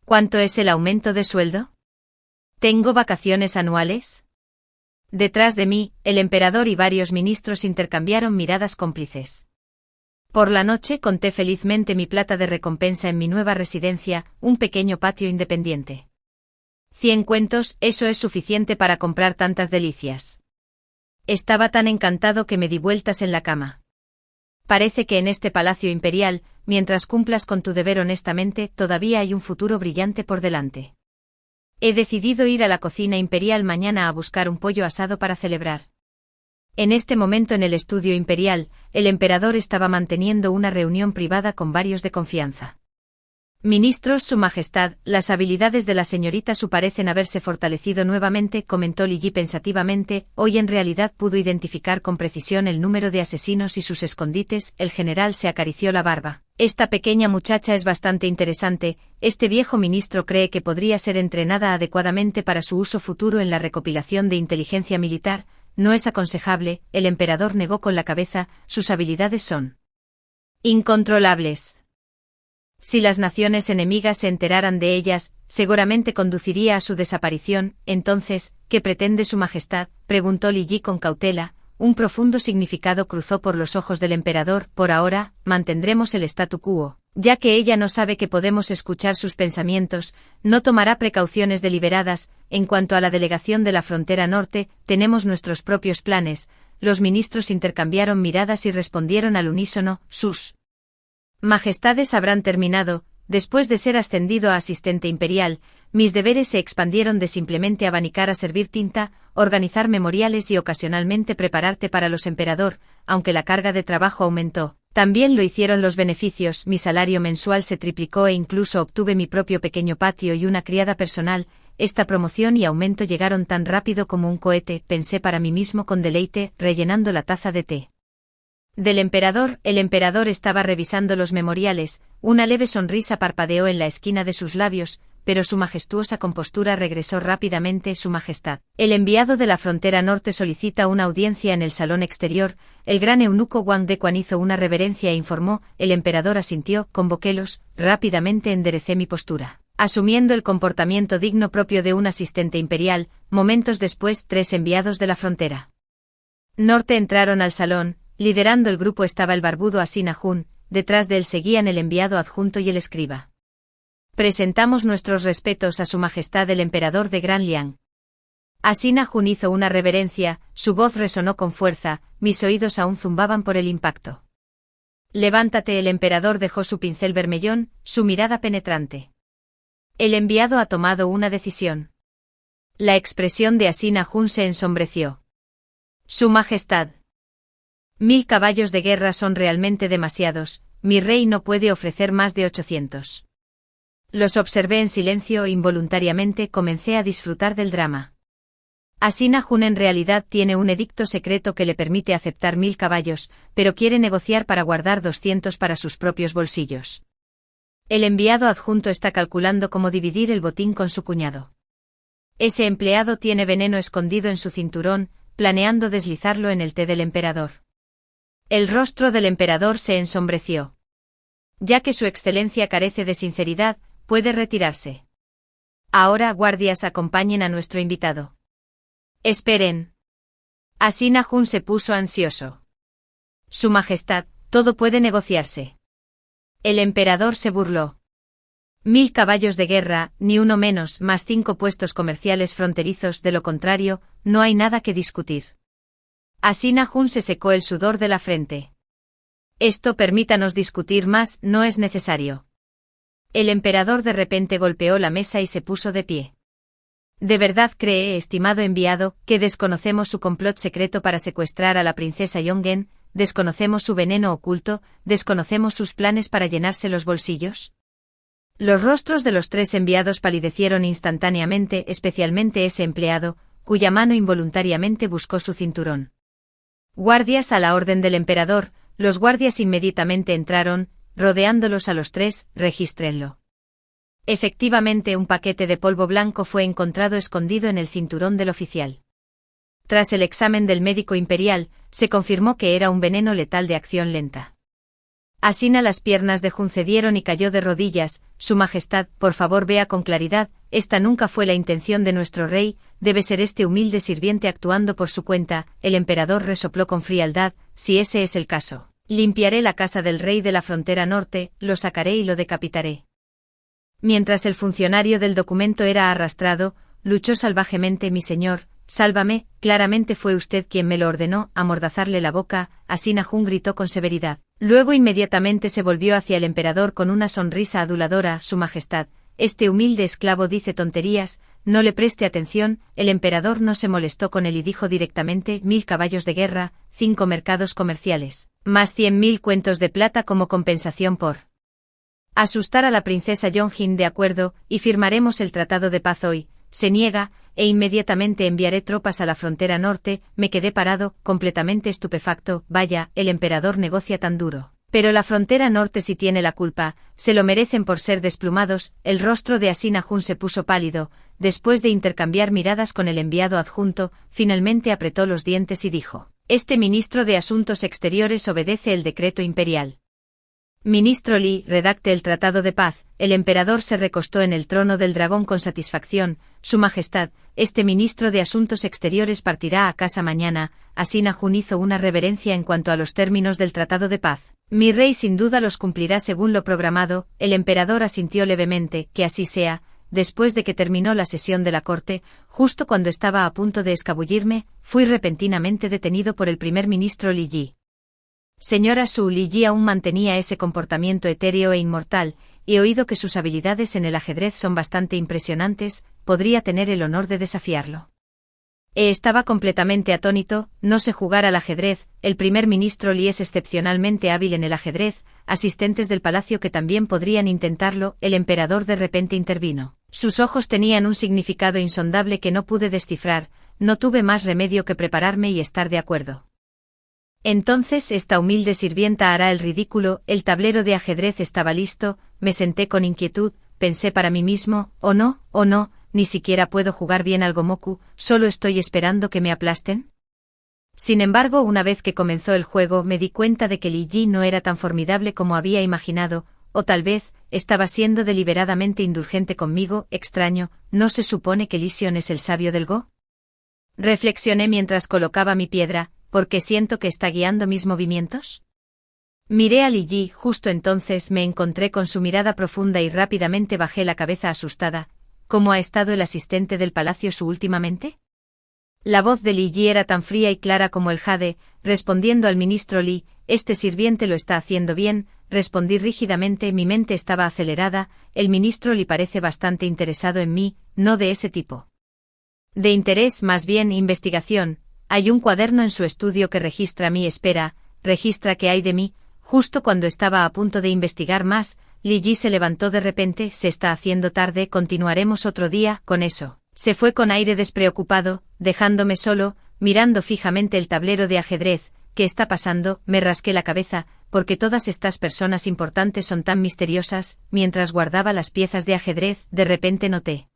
Speaker 1: ¿Cuánto es el aumento de sueldo? ¿Tengo vacaciones anuales? Detrás de mí, el emperador y varios ministros intercambiaron miradas cómplices. Por la noche conté felizmente mi plata de recompensa en mi nueva residencia, un pequeño patio independiente. 100 cuentos, eso es suficiente para comprar tantas delicias. Estaba tan encantado que me di vueltas en la cama. Parece que en este palacio imperial, mientras cumplas con tu deber honestamente, todavía hay un futuro brillante por delante. He decidido ir a la cocina imperial mañana a buscar un pollo asado para celebrar. En este momento en el estudio imperial, el emperador estaba manteniendo una reunión privada con varios de confianza. Ministros, Su Majestad, las habilidades de la señorita Su parecen haberse fortalecido nuevamente, comentó Li Yi pensativamente. Hoy en realidad pudo identificar con precisión el número de asesinos y sus escondites. El general se acarició la barba. Esta pequeña muchacha es bastante interesante. Este viejo ministro cree que podría ser entrenada adecuadamente para su uso futuro en la recopilación de inteligencia militar. No es aconsejable. El emperador negó con la cabeza. Sus habilidades son incontrolables. Si las naciones enemigas se enteraran de ellas, seguramente conduciría a su desaparición. Entonces, ¿qué pretende Su Majestad?, preguntó Li Yi con cautela. Un profundo significado cruzó por los ojos del emperador. Por ahora, mantendremos el statu quo. Ya que ella no sabe que podemos escuchar sus pensamientos, no tomará precauciones deliberadas. En cuanto a la delegación de la frontera norte, tenemos nuestros propios planes. Los ministros intercambiaron miradas y respondieron al unísono: sus majestades habrán terminado. Después de ser ascendido a asistente imperial, mis deberes se expandieron de simplemente abanicar a servir tinta, organizar memoriales y ocasionalmente prepararte para los emperador. Aunque la carga de trabajo aumentó, también lo hicieron los beneficios. Mi salario mensual se triplicó e incluso obtuve mi propio pequeño patio y una criada personal. Esta promoción y aumento llegaron tan rápido como un cohete, pensé para mí mismo con deleite, rellenando la taza de té. Del emperador. El emperador estaba revisando los memoriales. Una leve sonrisa parpadeó en la esquina de sus labios, pero su majestuosa compostura regresó rápidamente. Su Majestad, el enviado de la frontera norte solicita una audiencia en el salón exterior. El gran eunuco Wang Dequan hizo una reverencia e informó. El emperador asintió. Convoquélos. Rápidamente enderecé mi postura, asumiendo el comportamiento digno propio de un asistente imperial. Momentos después, 3 enviados de la frontera norte entraron al salón. Liderando el grupo estaba el barbudo Asina Jun, detrás de él seguían el enviado adjunto y el escriba. Presentamos nuestros respetos a Su Majestad el Emperador de Gran Liang. Asina Jun hizo una reverencia, su voz resonó con fuerza, mis oídos aún zumbaban por el impacto. Levántate. El emperador dejó su pincel vermellón, su mirada penetrante. El enviado ha tomado una decisión. La expresión de Asina Jun se ensombreció. Su Majestad. 1000 caballos de guerra son realmente demasiados. Mi rey no puede ofrecer más de 800. Los observé en silencio e involuntariamente comencé a disfrutar del drama. Asina Jun en realidad tiene un edicto secreto que le permite aceptar 1000 caballos, pero quiere negociar para guardar 200 para sus propios bolsillos. El enviado adjunto está calculando cómo dividir el botín con su cuñado. Ese empleado tiene veneno escondido en su cinturón, planeando deslizarlo en el té del emperador. El rostro del emperador se ensombreció. Ya que su excelencia carece de sinceridad, puede retirarse. Ahora, guardias, acompañen a nuestro invitado. Esperen. Asina Jun se puso ansioso. Su Majestad, todo puede negociarse. El emperador se burló. 1000 caballos de guerra, ni uno menos, más 5 puestos comerciales fronterizos, de lo contrario, no hay nada que discutir. Asina Jun se secó el sudor de la frente. Esto, permítanos discutir más, no es necesario. El emperador de repente golpeó la mesa y se puso de pie. ¿De verdad cree, estimado enviado, que desconocemos su complot secreto para secuestrar a la princesa Yongen? ¿Desconocemos su veneno oculto? ¿Desconocemos sus planes para llenarse los bolsillos? Los rostros de los 3 enviados palidecieron instantáneamente, especialmente ese empleado, cuya mano involuntariamente buscó su cinturón. Guardias, a la orden del emperador. Los guardias inmediatamente entraron, rodeándolos a los 3, regístrenlo. Efectivamente, un paquete de polvo blanco fue encontrado escondido en el cinturón del oficial. Tras el examen del médico imperial, se confirmó que era un veneno letal de acción lenta. Asina, las piernas de Jun cedieron y cayó de rodillas. Su Majestad, por favor, vea con claridad, esta nunca fue la intención de nuestro rey, debe ser este humilde sirviente actuando por su cuenta. El emperador resopló con frialdad. Si ese es el caso, limpiaré la casa del rey de la frontera norte, lo sacaré y lo decapitaré. Mientras el funcionario del documento era arrastrado, luchó salvajemente. Mi señor, sálvame, claramente fue usted quien me lo ordenó. Amordazarle la boca, Asina Jun gritó con severidad. Luego inmediatamente se volvió hacia el emperador con una sonrisa aduladora. Su Majestad, este humilde esclavo dice tonterías, no le preste atención. El emperador no se molestó con él y dijo directamente: 1000 caballos de guerra, 5 mercados comerciales, más 100.000 cuentos de plata como compensación por asustar a la princesa Yonjin. De acuerdo, y firmaremos el tratado de paz hoy. Se niega, e inmediatamente enviaré tropas a la frontera norte. Me quedé parado, completamente estupefacto. Vaya, el emperador negocia tan duro. Pero la frontera norte sí tiene la culpa, se lo merecen por ser desplumados. El rostro de Asina Jun se puso pálido. Después de intercambiar miradas con el enviado adjunto, finalmente apretó los dientes y dijo: este ministro de Asuntos Exteriores obedece el decreto imperial. Ministro Li, redacte el tratado de paz. El emperador se recostó en el trono del dragón con satisfacción. Su Majestad, este ministro de Asuntos Exteriores partirá a casa mañana. Asina Jun hizo una reverencia en cuanto a los términos del tratado de paz. Mi rey sin duda los cumplirá según lo programado. El emperador asintió levemente. Que así sea. Después de que terminó la sesión de la corte, justo cuando estaba a punto de escabullirme, fui repentinamente detenido por el primer ministro Li Yi. Señora Su, Li Yi aún mantenía ese comportamiento etéreo e inmortal. He oído que sus habilidades en el ajedrez son bastante impresionantes. ¿Podría tener el honor de desafiarlo? Estaba completamente atónito. No sé jugar al ajedrez. El primer ministro Li es excepcionalmente hábil en el ajedrez. Asistentes del palacio que también podrían intentarlo. El emperador de repente intervino. Sus ojos tenían un significado insondable que no pude descifrar. No tuve más remedio que prepararme y estar de acuerdo. Entonces esta humilde sirvienta hará el ridículo. El tablero de ajedrez estaba listo. Me senté con inquietud. Pensé para mí mismo: oh no, ni siquiera puedo jugar bien al gomoku, solo estoy esperando que me aplasten. Sin embargo, una vez que comenzó el juego me di cuenta de que Li Yi no era tan formidable como había imaginado, o tal vez, estaba siendo deliberadamente indulgente conmigo. Extraño, ¿no se supone que Li Xion es el sabio del Go? Reflexioné mientras colocaba mi piedra. ¿Por qué siento que está guiando mis movimientos? Miré a Li Yi. Justo entonces me encontré con su mirada profunda y rápidamente bajé la cabeza asustada. ¿Cómo ha estado el asistente del palacio Su últimamente? La voz de Li Yi era tan fría y clara como el jade. Respondiendo al ministro Li: este sirviente lo está haciendo bien, respondí rígidamente. Mi mente estaba acelerada. El ministro Li parece bastante interesado en mí, no de ese tipo de interés, más bien investigación. Hay un cuaderno en su estudio que registra mi espera, registra qué hay de mí. Justo cuando estaba a punto de investigar más, Li Yi se levantó de repente. Se está haciendo tarde, continuaremos otro día. Con eso, se fue con aire despreocupado, dejándome solo, mirando fijamente el tablero de ajedrez. ¿Qué está pasando? Me rasqué la cabeza, porque todas estas personas importantes son tan misteriosas. Mientras guardaba las piezas de ajedrez, de repente noté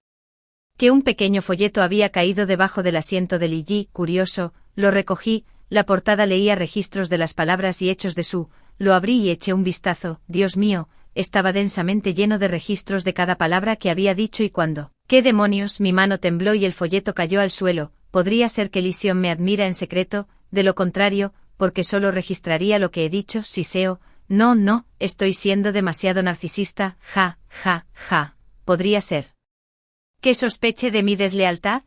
Speaker 1: Que un pequeño folleto había caído debajo del asiento de Li Yi, curioso, lo recogí, la portada leía registros de las palabras y hechos de Su, lo abrí y eché un vistazo, Dios mío, estaba densamente lleno de registros de cada palabra que había dicho y cuándo. ¡Qué demonios! Mi mano tembló y el folleto cayó al suelo. Podría ser que Li Xiong me admira en secreto, de lo contrario, porque solo registraría lo que he dicho, siseo. No, estoy siendo demasiado narcisista, ja. Podría ser. ¿Que sospeche de mi deslealtad?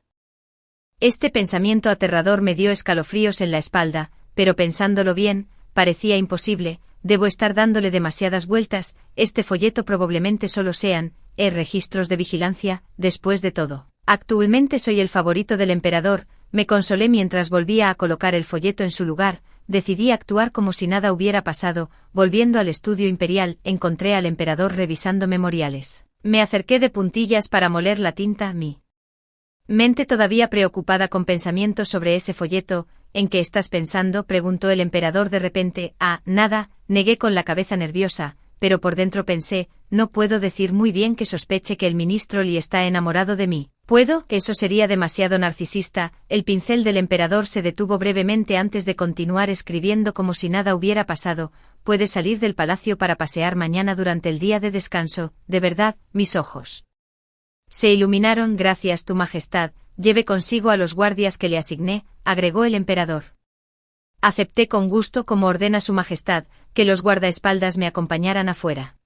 Speaker 1: Este pensamiento aterrador me dio escalofríos en la espalda, pero pensándolo bien, parecía imposible. Debo estar dándole demasiadas vueltas, este folleto probablemente solo sean, registros de vigilancia, después de todo. Actualmente soy el favorito del emperador, me consolé mientras volvía a colocar el folleto en su lugar, decidí actuar como si nada hubiera pasado, volviendo al estudio imperial, encontré al emperador revisando memoriales. Me acerqué de puntillas para moler la tinta, mi mente todavía preocupada con pensamientos sobre ese folleto. ¿En qué estás pensando?, preguntó el emperador de repente. Nada, negué con la cabeza nerviosa, pero por dentro pensé, no puedo decir muy bien que sospeche que el ministro Li está enamorado de mí. ¿Puedo? Eso sería demasiado narcisista. El pincel del emperador se detuvo brevemente antes de continuar escribiendo como si nada hubiera pasado. Puedes salir del palacio para pasear mañana durante el día de descanso. De verdad, mis ojos se iluminaron. Gracias, tu majestad. Lleve consigo a los guardias que le asigné, agregó el emperador. Acepté con gusto, como ordena su majestad, que los guardaespaldas me acompañaran afuera.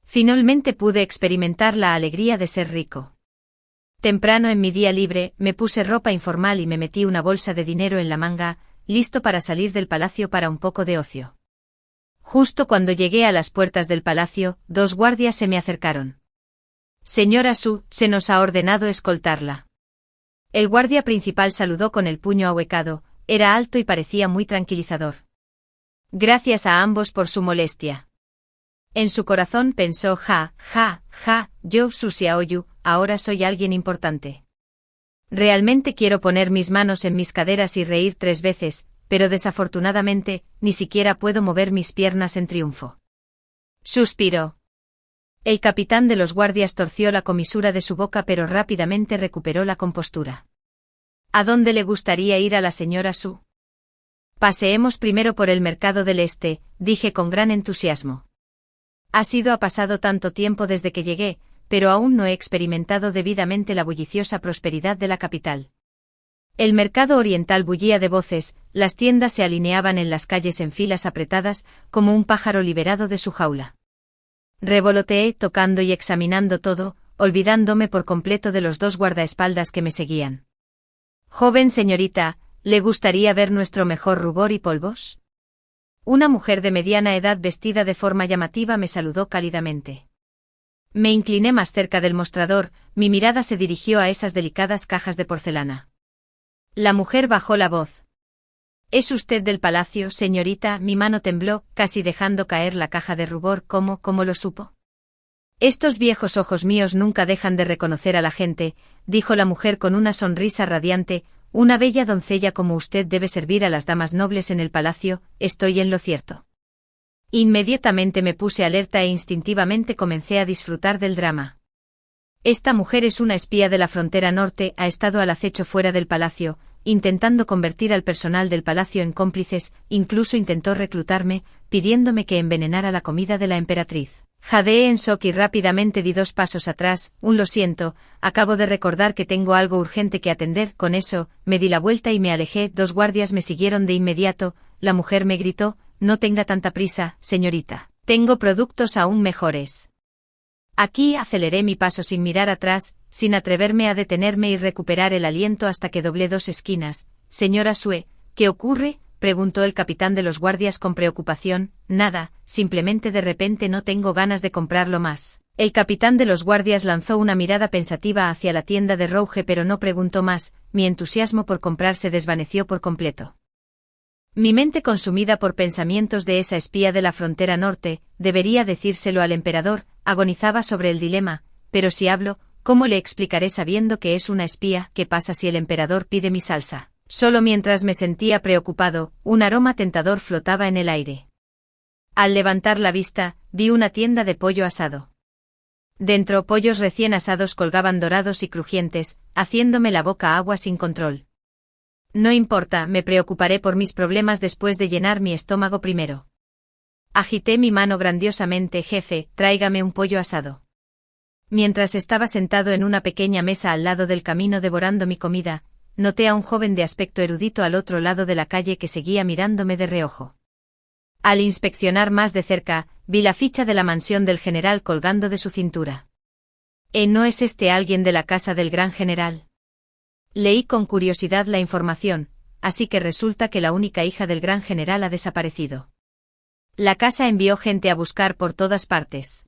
Speaker 1: Finalmente pude experimentar la alegría de ser rico. Temprano en mi día libre, me puse ropa informal y me metí una bolsa de dinero en la manga, listo para salir del palacio para un poco de ocio. Justo cuando llegué a las puertas del palacio, 2 guardias se me acercaron. Señora Su, se nos ha ordenado escoltarla. El guardia principal saludó con el puño ahuecado, era alto y parecía muy tranquilizador. Gracias a ambos por su molestia. En su corazón pensó, yo, Su Xiaoyu, ahora soy alguien importante. Realmente quiero poner mis manos en mis caderas y reír 3 veces, pero desafortunadamente, ni siquiera puedo mover mis piernas en triunfo. Suspiró. El capitán de los guardias torció la comisura de su boca pero rápidamente recuperó la compostura. ¿A dónde le gustaría ir a la señora Su? Paseemos primero por el mercado del este, dije con gran entusiasmo. Ha pasado tanto tiempo desde que llegué, pero aún no he experimentado debidamente la bulliciosa prosperidad de la capital. El mercado oriental bullía de voces, las tiendas se alineaban en las calles en filas apretadas, como un pájaro liberado de su jaula. Revoloteé tocando y examinando todo, olvidándome por completo de los 2 guardaespaldas que me seguían. Joven señorita, ¿le gustaría ver nuestro mejor rubor y polvos? Una mujer de mediana edad vestida de forma llamativa me saludó cálidamente. Me incliné más cerca del mostrador, mi mirada se dirigió a esas delicadas cajas de porcelana. La mujer bajó la voz. ¿Es usted del palacio, señorita? Mi mano tembló, casi dejando caer la caja de rubor. ¿Cómo lo supo? Estos viejos ojos míos nunca dejan de reconocer a la gente, dijo la mujer con una sonrisa radiante. Una bella doncella como usted debe servir a las damas nobles en el palacio, ¿estoy en lo cierto? Inmediatamente me puse alerta e instintivamente comencé a disfrutar del drama. Esta mujer es una espía de la frontera norte, ha estado al acecho fuera del palacio, intentando convertir al personal del palacio en cómplices, incluso intentó reclutarme, pidiéndome que envenenara la comida de la emperatriz. Jadeé en shock y rápidamente di 2 pasos atrás. Lo siento, acabo de recordar que tengo algo urgente que atender. Con eso, me di la vuelta y me alejé. 2 guardias me siguieron de inmediato. La mujer me gritó, no tenga tanta prisa, señorita. Tengo productos aún mejores. Aquí aceleré mi paso sin mirar atrás, sin atreverme a detenerme y recuperar el aliento hasta que doblé 2 esquinas. Señora Sue, ¿qué ocurre?, preguntó el capitán de los guardias con preocupación. Nada, simplemente de repente no tengo ganas de comprarlo más. El capitán de los guardias lanzó una mirada pensativa hacia la tienda de Rouge pero no preguntó más, mi entusiasmo por comprar se desvaneció por completo. Mi mente consumida por pensamientos de esa espía de la frontera norte, debería decírselo al emperador, agonizaba sobre el dilema, pero si hablo, ¿cómo le explicaré sabiendo que es una espía? ¿Qué pasa si el emperador pide mi salsa? Solo mientras me sentía preocupado, un aroma tentador flotaba en el aire. Al levantar la vista, vi una tienda de pollo asado. Dentro, pollos recién asados colgaban dorados y crujientes, haciéndome la boca agua sin control. No importa, me preocuparé por mis problemas después de llenar mi estómago primero. Agité mi mano grandiosamente. Jefe, tráigame un pollo asado. Mientras estaba sentado en una pequeña mesa al lado del camino devorando mi comida, noté a un joven de aspecto erudito al otro lado de la calle que seguía mirándome de reojo. Al inspeccionar más de cerca, vi la ficha de la mansión del general colgando de su cintura. ¿No es este alguien de la casa del gran general? Leí con curiosidad la información, así que resulta que la única hija del gran general ha desaparecido. La casa envió gente a buscar por todas partes.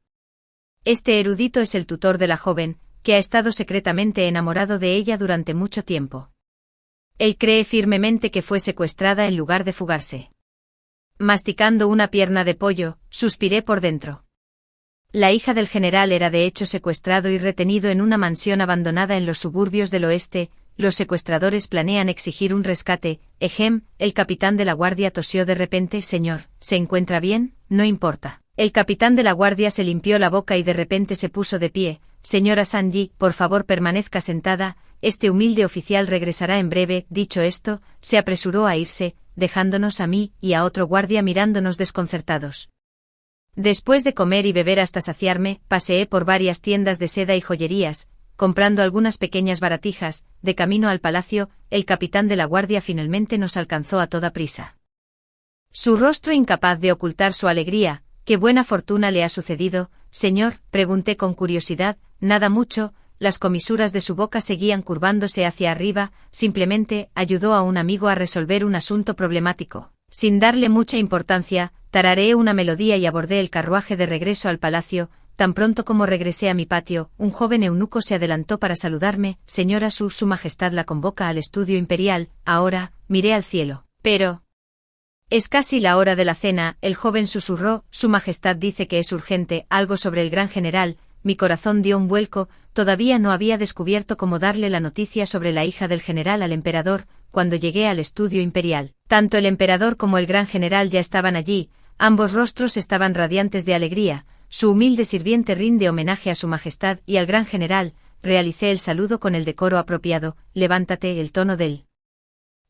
Speaker 1: Este erudito es el tutor de la joven, que ha estado secretamente enamorado de ella durante mucho tiempo. Él cree firmemente que fue secuestrada en lugar de fugarse. Masticando una pierna de pollo, suspiré por dentro. La hija del general era de hecho secuestrado y retenido en una mansión abandonada en los suburbios del oeste. Los secuestradores planean exigir un rescate. El capitán de la guardia tosió de repente. Señor, ¿se encuentra bien? No importa. El capitán de la guardia se limpió la boca y de repente se puso de pie. Señora Sanji, por favor permanezca sentada, este humilde oficial regresará en breve. Dicho esto, se apresuró a irse, dejándonos a mí y a otro guardia mirándonos desconcertados. Después de comer y beber hasta saciarme, paseé por varias tiendas de seda y joyerías, comprando algunas pequeñas baratijas. De camino al palacio, el capitán de la guardia finalmente nos alcanzó a toda prisa. Su rostro incapaz de ocultar su alegría. ¿Qué buena fortuna le ha sucedido, señor?, pregunté con curiosidad. Nada mucho, las comisuras de su boca seguían curvándose hacia arriba. Simplemente ayudó a un amigo a resolver un asunto problemático. Sin darle mucha importancia, tarareé una melodía y abordé el carruaje de regreso al palacio. Tan pronto como regresé a mi patio, un joven eunuco se adelantó para saludarme. Señora Su Majestad la convoca al estudio imperial. Ahora, miré al cielo. Pero... es casi la hora de la cena, el joven susurró. Su Majestad dice que es urgente, algo sobre el gran general. Mi corazón dio un vuelco, todavía no había descubierto cómo darle la noticia sobre la hija del general al emperador. Cuando llegué al estudio imperial, tanto el emperador como el gran general ya estaban allí, ambos rostros estaban radiantes de alegría. Su humilde sirviente rinde homenaje a Su Majestad y al gran general. Realicé el saludo con el decoro apropiado. Levántate. El tono del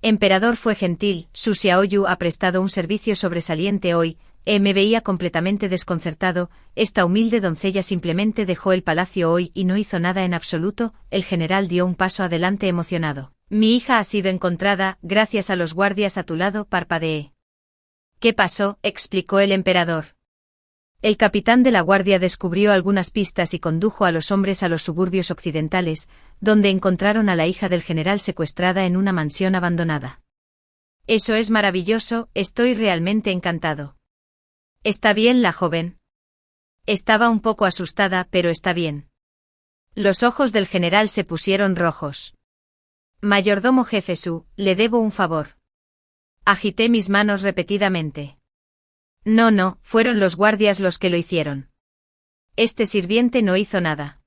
Speaker 1: emperador fue gentil. Su Xiaoyu ha prestado un servicio sobresaliente hoy. Me veía completamente desconcertado. Esta humilde doncella simplemente dejó el palacio hoy y no hizo nada en absoluto. El general dio un paso adelante emocionado. Mi hija ha sido encontrada, gracias a los guardias a tu lado. Parpadeé. ¿Qué pasó?, explicó el emperador. El capitán de la guardia descubrió algunas pistas y condujo a los hombres a los suburbios occidentales, donde encontraron a la hija del general secuestrada en una mansión abandonada. Eso es maravilloso, estoy realmente encantado. ¿Está bien la joven? Estaba un poco asustada, pero está bien. Los ojos del general se pusieron rojos. Mayordomo jefe Su, le debo un favor. Agité mis manos repetidamente. No, fueron los guardias los que lo hicieron. Este sirviente no hizo nada.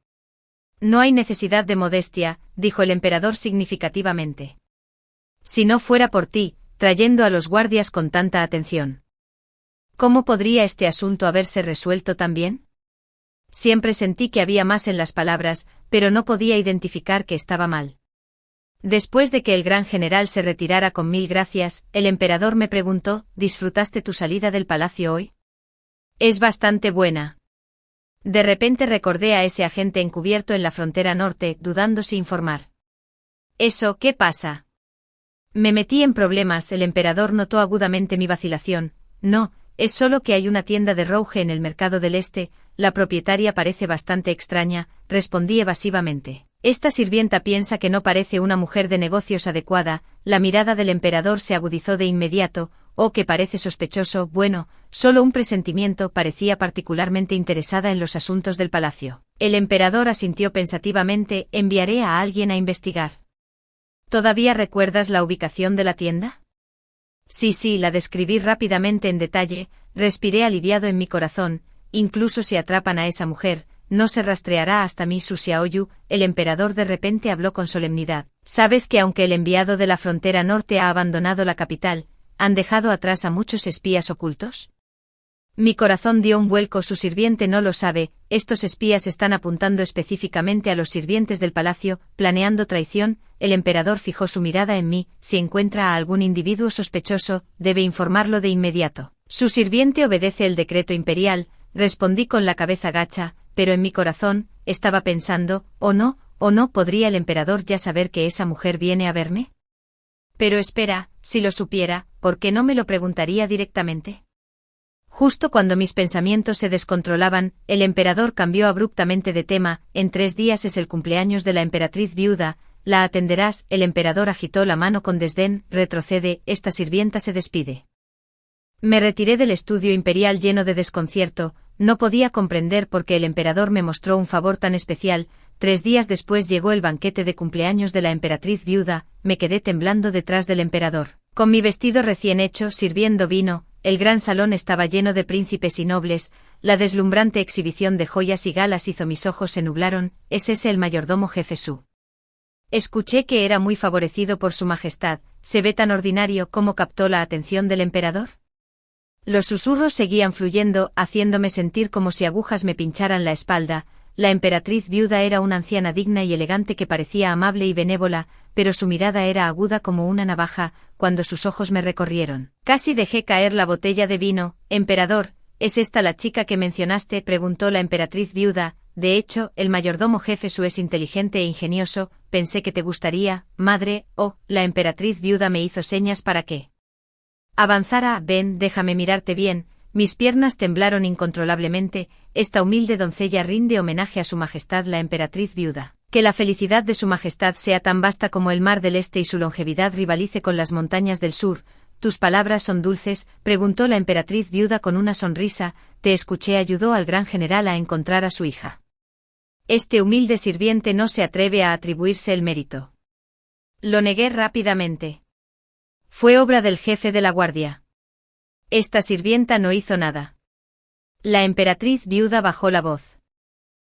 Speaker 1: No hay necesidad de modestia, dijo el emperador significativamente. Si no fuera por ti, trayendo a los guardias con tanta atención. ¿Cómo podría este asunto haberse resuelto tan bien? Siempre sentí que había más en las palabras, pero no podía identificar que estaba mal. Después de que el gran general se retirara con 1000 gracias, el emperador me preguntó, ¿disfrutaste tu salida del palacio hoy? Es bastante buena. De repente recordé a ese agente encubierto en la frontera norte, dudando si informar. ¿Eso qué pasa? Me metí en problemas. El emperador notó agudamente mi vacilación. No, es solo que hay una tienda de rouge en el mercado del este, la propietaria parece bastante extraña, respondí evasivamente. Esta sirvienta piensa que no parece una mujer de negocios adecuada. La mirada del emperador se agudizó de inmediato. Oh, que parece sospechoso. Bueno, solo un presentimiento. Parecía particularmente interesada en los asuntos del palacio. El emperador asintió pensativamente. Enviaré a alguien a investigar. ¿Todavía recuerdas la ubicación de la tienda? Sí, la describí rápidamente en detalle. Respiré aliviado en mi corazón. Incluso si atrapan a esa mujer, no se rastreará hasta mí. Su Xiaoyu, el emperador de repente habló con solemnidad. ¿Sabes que aunque el enviado de la frontera norte ha abandonado la capital, han dejado atrás a muchos espías ocultos? Mi corazón dio un vuelco. Su sirviente no lo sabe, estos espías están apuntando específicamente a los sirvientes del palacio, planeando traición. El emperador fijó su mirada en mí. Si encuentra a algún individuo sospechoso, debe informarlo de inmediato. Su sirviente obedece el decreto imperial, respondí con la cabeza gacha, pero en mi corazón, estaba pensando, ¿o no, podría el emperador ya saber que esa mujer viene a verme? Pero espera, si lo supiera, ¿por qué no me lo preguntaría directamente? Justo cuando mis pensamientos se descontrolaban, el emperador cambió abruptamente de tema. En 3 días es el cumpleaños de la emperatriz viuda, ¿la atenderás? El emperador agitó la mano con desdén. Retrocede, esta sirvienta se despide. Me retiré del estudio imperial lleno de desconcierto, no podía comprender por qué el emperador me mostró un favor tan especial. 3 días después llegó el banquete de cumpleaños de la emperatriz viuda, me quedé temblando detrás del emperador, con mi vestido recién hecho, sirviendo vino. El gran salón estaba lleno de príncipes y nobles, la deslumbrante exhibición de joyas y galas hizo mis ojos se nublaron. ¿Es ese el mayordomo jefe Su? Escuché que era muy favorecido por su majestad, se ve tan ordinario. ¿Cómo captó la atención del emperador? Los susurros seguían fluyendo, haciéndome sentir como si agujas me pincharan la espalda. La emperatriz viuda era una anciana digna y elegante que parecía amable y benévola, pero su mirada era aguda como una navaja. Cuando sus ojos me recorrieron, casi dejé caer la botella de vino. Emperador, ¿es esta la chica que mencionaste?, preguntó la emperatriz viuda. De hecho, el mayordomo jefe Su es inteligente e ingenioso, pensé que te gustaría, madre. Oh, la emperatriz viuda me hizo señas para que avanzara. Ven, déjame mirarte bien. Mis piernas temblaron incontrolablemente. Esta humilde doncella rinde homenaje a su majestad la emperatriz viuda. Que la felicidad de su majestad sea tan vasta como el mar del este y su longevidad rivalice con las montañas del sur. ¿Tus palabras son dulces?, preguntó la emperatriz viuda con una sonrisa. Te escuché. Ayudó al gran general a encontrar a su hija. Este humilde sirviente no se atreve a atribuirse el mérito. Lo negué rápidamente. Fue obra del jefe de la guardia. Esta sirvienta no hizo nada. La emperatriz viuda bajó la voz.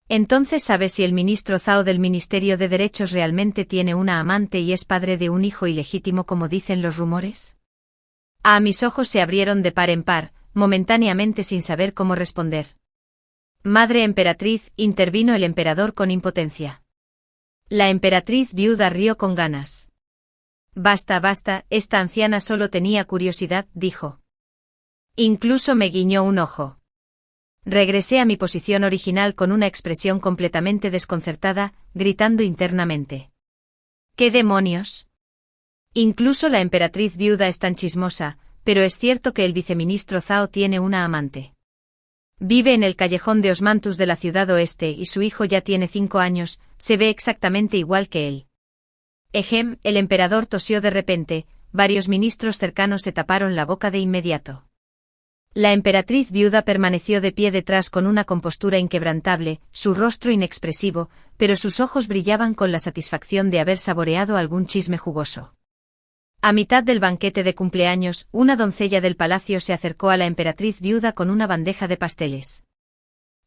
Speaker 1: Entonces, ¿sabes si el ministro Zhao del Ministerio de Derechos realmente tiene una amante y es padre de un hijo ilegítimo como dicen los rumores? Mis ojos se abrieron de par en par, momentáneamente sin saber cómo responder. Madre emperatriz, intervino el emperador con impotencia. La emperatriz viuda rió con ganas. Basta, esta anciana solo tenía curiosidad, dijo. Incluso me guiñó un ojo. Regresé a mi posición original con una expresión completamente desconcertada, gritando internamente. ¿Qué demonios? Incluso la emperatriz viuda es tan chismosa, pero es cierto que el viceministro Zhao tiene una amante. Vive en el callejón de Osmanthus de la ciudad oeste y su hijo ya tiene 5 años, se ve exactamente igual que él. El emperador tosió de repente, varios ministros cercanos se taparon la boca de inmediato. La emperatriz viuda permaneció de pie detrás con una compostura inquebrantable, su rostro inexpresivo, pero sus ojos brillaban con la satisfacción de haber saboreado algún chisme jugoso. A mitad del banquete de cumpleaños, una doncella del palacio se acercó a la emperatriz viuda con una bandeja de pasteles.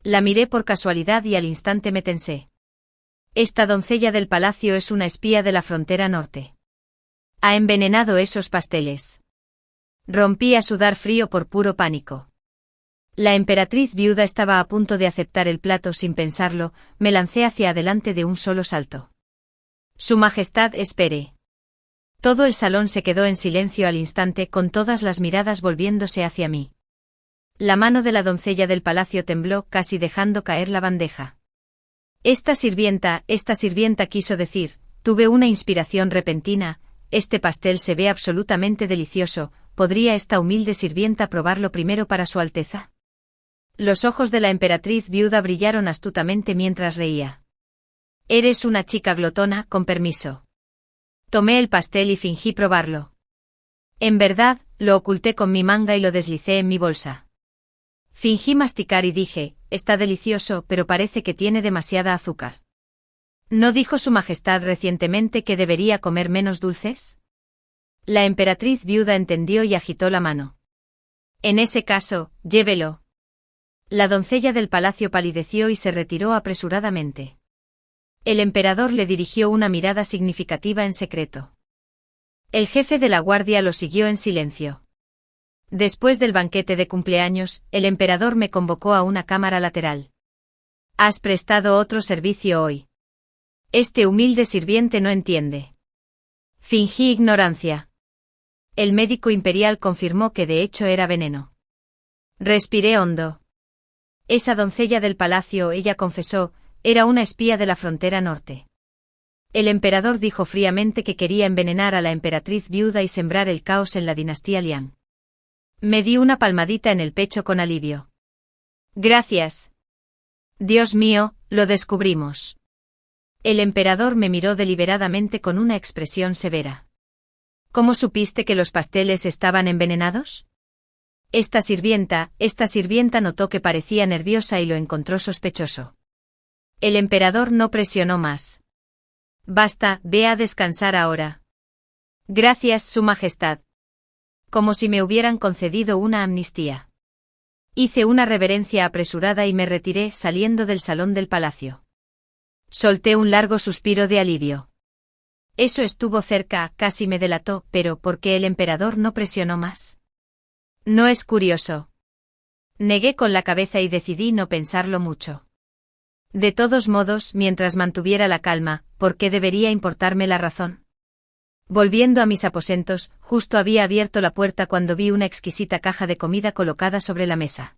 Speaker 1: La miré por casualidad y al instante me tensé. Esta doncella del palacio es una espía de la frontera norte. Ha envenenado esos pasteles. Rompí a sudar frío por puro pánico. La emperatriz viuda estaba a punto de aceptar el plato sin pensarlo, me lancé hacia adelante de un solo salto. Su majestad, espere. Todo el salón se quedó en silencio al instante, con todas las miradas volviéndose hacia mí. La mano de la doncella del palacio tembló, casi dejando caer la bandeja. Esta sirvienta quiso decir, tuve una inspiración repentina, este pastel se ve absolutamente delicioso, ¿podría esta humilde sirvienta probarlo primero para su alteza? Los ojos de la emperatriz viuda brillaron astutamente mientras reía. Eres una chica glotona, con permiso. Tomé el pastel y fingí probarlo. En verdad, lo oculté con mi manga y lo deslicé en mi bolsa. Fingí masticar y dije, está delicioso, pero parece que tiene demasiada azúcar. ¿No dijo su majestad recientemente que debería comer menos dulces? La emperatriz viuda entendió y agitó la mano. En ese caso, llévelo. La doncella del palacio palideció y se retiró apresuradamente. El emperador le dirigió una mirada significativa en secreto. El jefe de la guardia lo siguió en silencio. Después del banquete de cumpleaños, el emperador me convocó a una cámara lateral. Has prestado otro servicio hoy. Este humilde sirviente no entiende. Fingí ignorancia. El médico imperial confirmó que de hecho era veneno. Respiré hondo. Esa doncella del palacio, ella confesó, era una espía de la frontera norte. El emperador dijo fríamente que quería envenenar a la emperatriz viuda y sembrar el caos en la dinastía Liang. Me di una palmadita en el pecho con alivio. Gracias. Dios mío, lo descubrimos. El emperador me miró deliberadamente con una expresión severa. ¿Cómo supiste que los pasteles estaban envenenados? Esta sirvienta notó que parecía nerviosa y lo encontró sospechoso. El emperador no presionó más. Basta, ve a descansar ahora. Gracias, Su Majestad. Como si me hubieran concedido una amnistía. Hice una reverencia apresurada y me retiré saliendo del salón del palacio. Solté un largo suspiro de alivio. Eso estuvo cerca, casi me delató, pero ¿por qué el emperador no presionó más? No es curioso. Negué con la cabeza y decidí no pensarlo mucho. De todos modos, mientras mantuviera la calma, ¿por qué debería importarme la razón? Volviendo a mis aposentos, justo había abierto la puerta cuando vi una exquisita caja de comida colocada sobre la mesa.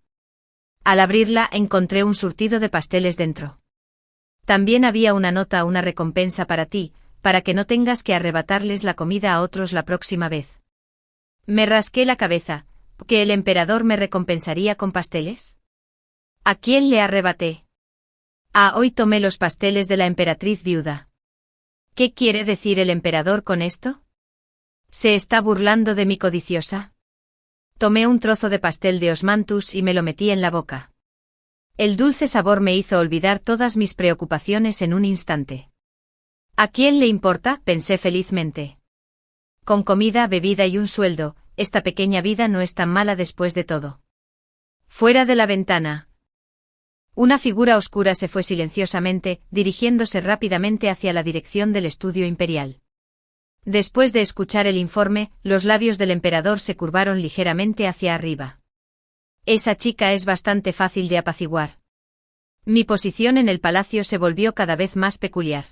Speaker 1: Al abrirla encontré un surtido de pasteles dentro. También había una nota, una recompensa para ti, para que no tengas que arrebatarles la comida a otros la próxima vez. Me rasqué la cabeza. ¿Que el emperador me recompensaría con pasteles? ¿A quién le arrebaté? Hoy tomé los pasteles de la emperatriz viuda. ¿Qué quiere decir el emperador con esto? ¿Se está burlando de mi codiciosa? Tomé un trozo de pastel de osmanthus y me lo metí en la boca. El dulce sabor me hizo olvidar todas mis preocupaciones en un instante. ¿A quién le importa?, pensé felizmente. Con comida, bebida y un sueldo, esta pequeña vida no es tan mala después de todo. Fuera de la ventana. Una figura oscura se fue silenciosamente, dirigiéndose rápidamente hacia la dirección del estudio imperial. Después de escuchar el informe, los labios del emperador se curvaron ligeramente hacia arriba. Esa chica es bastante fácil de apaciguar. Mi posición en el palacio se volvió cada vez más peculiar.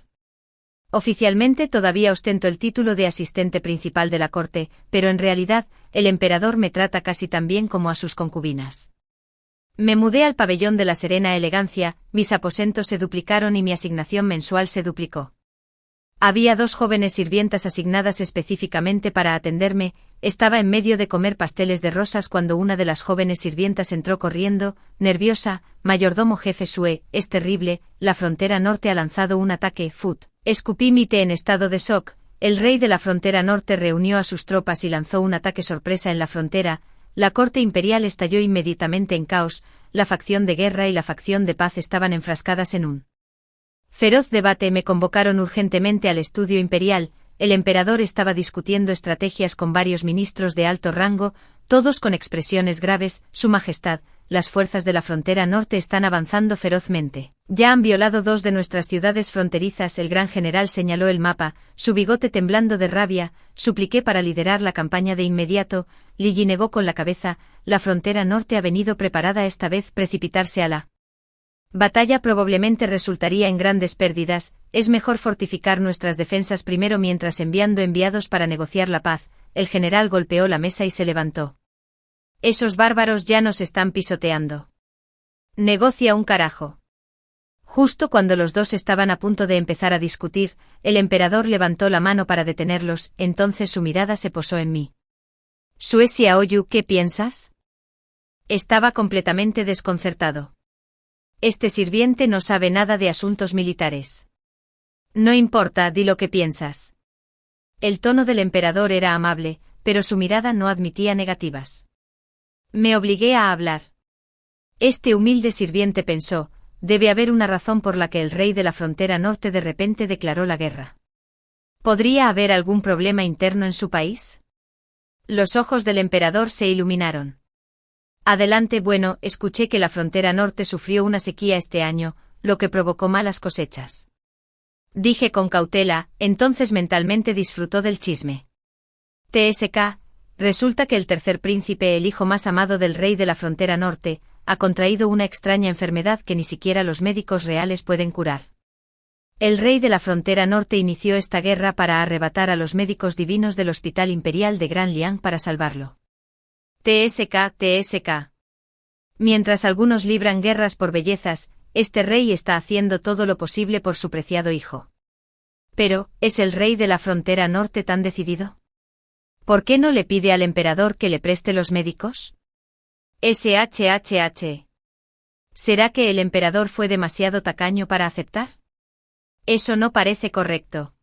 Speaker 1: Oficialmente todavía ostento el título de asistente principal de la corte, pero en realidad, el emperador me trata casi tan bien como a sus concubinas. Me mudé al pabellón de la serena elegancia, mis aposentos se duplicaron y mi asignación mensual se duplicó. Había 2 jóvenes sirvientas asignadas específicamente para atenderme. Estaba en medio de comer pasteles de rosas cuando una de las jóvenes sirvientas entró corriendo, nerviosa. Mayordomo jefe Sue, es terrible, la frontera norte ha lanzado un ataque, Foot. Escupí mi té en estado de shock. El rey de la frontera norte reunió a sus tropas y lanzó un ataque sorpresa en la frontera. La corte imperial estalló inmediatamente en caos. La facción de guerra y la facción de paz estaban enfrascadas en un feroz debate. Me convocaron urgentemente al estudio imperial. El emperador estaba discutiendo estrategias con varios ministros de alto rango, todos con expresiones graves. Su Majestad, las fuerzas de la frontera norte están avanzando ferozmente. Ya han violado 2 de nuestras ciudades fronterizas. El gran general señaló el mapa, su bigote temblando de rabia. Supliqué para liderar la campaña de inmediato. Lily negó con la cabeza. La frontera norte ha venido preparada esta vez. Precipitarse a la batalla probablemente resultaría en grandes pérdidas. Es mejor fortificar nuestras defensas primero mientras enviando enviados para negociar la paz. El general golpeó la mesa y se levantó. Esos bárbaros ya nos están pisoteando. Negocia un carajo. Justo cuando los dos estaban a punto de empezar a discutir, el emperador levantó la mano para detenerlos. Entonces su mirada se posó en mí. Sue Xiaoyu, ¿qué piensas? Estaba completamente desconcertado. Este sirviente no sabe nada de asuntos militares. No importa, di lo que piensas. El tono del emperador era amable, pero su mirada no admitía negativas. Me obligué a hablar. Este humilde sirviente pensó, debe haber una razón por la que el rey de la frontera norte de repente declaró la guerra. ¿Podría haber algún problema interno en su país? Los ojos del emperador se iluminaron. Adelante, bueno, escuché que la frontera norte sufrió una sequía este año, lo que provocó malas cosechas. Dije con cautela, entonces mentalmente disfrutó del chisme. TSK, Resulta que el tercer príncipe, el hijo más amado del rey de la frontera norte, ha contraído una extraña enfermedad que ni siquiera los médicos reales pueden curar. El rey de la frontera norte inició esta guerra para arrebatar a los médicos divinos del Hospital Imperial de Gran Liang para salvarlo. TSK. Mientras algunos libran guerras por bellezas, este rey está haciendo todo lo posible por su preciado hijo. Pero, ¿es el rey de la frontera norte tan decidido? ¿Por qué no le pide al emperador que le preste los médicos? SHHH. ¿Será que el emperador fue demasiado tacaño para aceptar? Eso no parece correcto.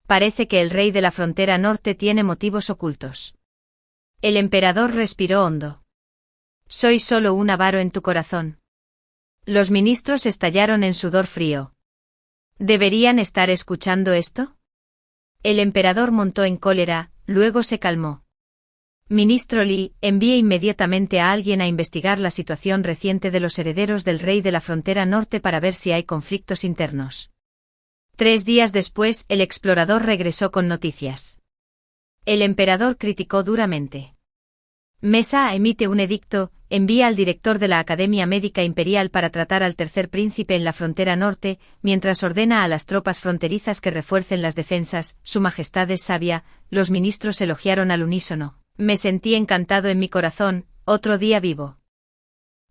Speaker 1: Parece que el rey de la frontera norte tiene motivos ocultos. El emperador respiró hondo. Soy solo un avaro en tu corazón. Los ministros estallaron en sudor frío. ¿Deberían estar escuchando esto? El emperador montó en cólera, luego se calmó. Ministro Li, envíe inmediatamente a alguien a investigar la situación reciente de los herederos del rey de la frontera norte para ver si hay conflictos internos. 3 días después, el explorador regresó con noticias. El emperador criticó duramente. Mesa emite un edicto, envía al director de la Academia Médica Imperial para tratar al tercer príncipe en la frontera norte, mientras ordena a las tropas fronterizas que refuercen las defensas. Su Majestad es sabia, los ministros elogiaron al unísono. Me sentí encantado en mi corazón, otro día vivo.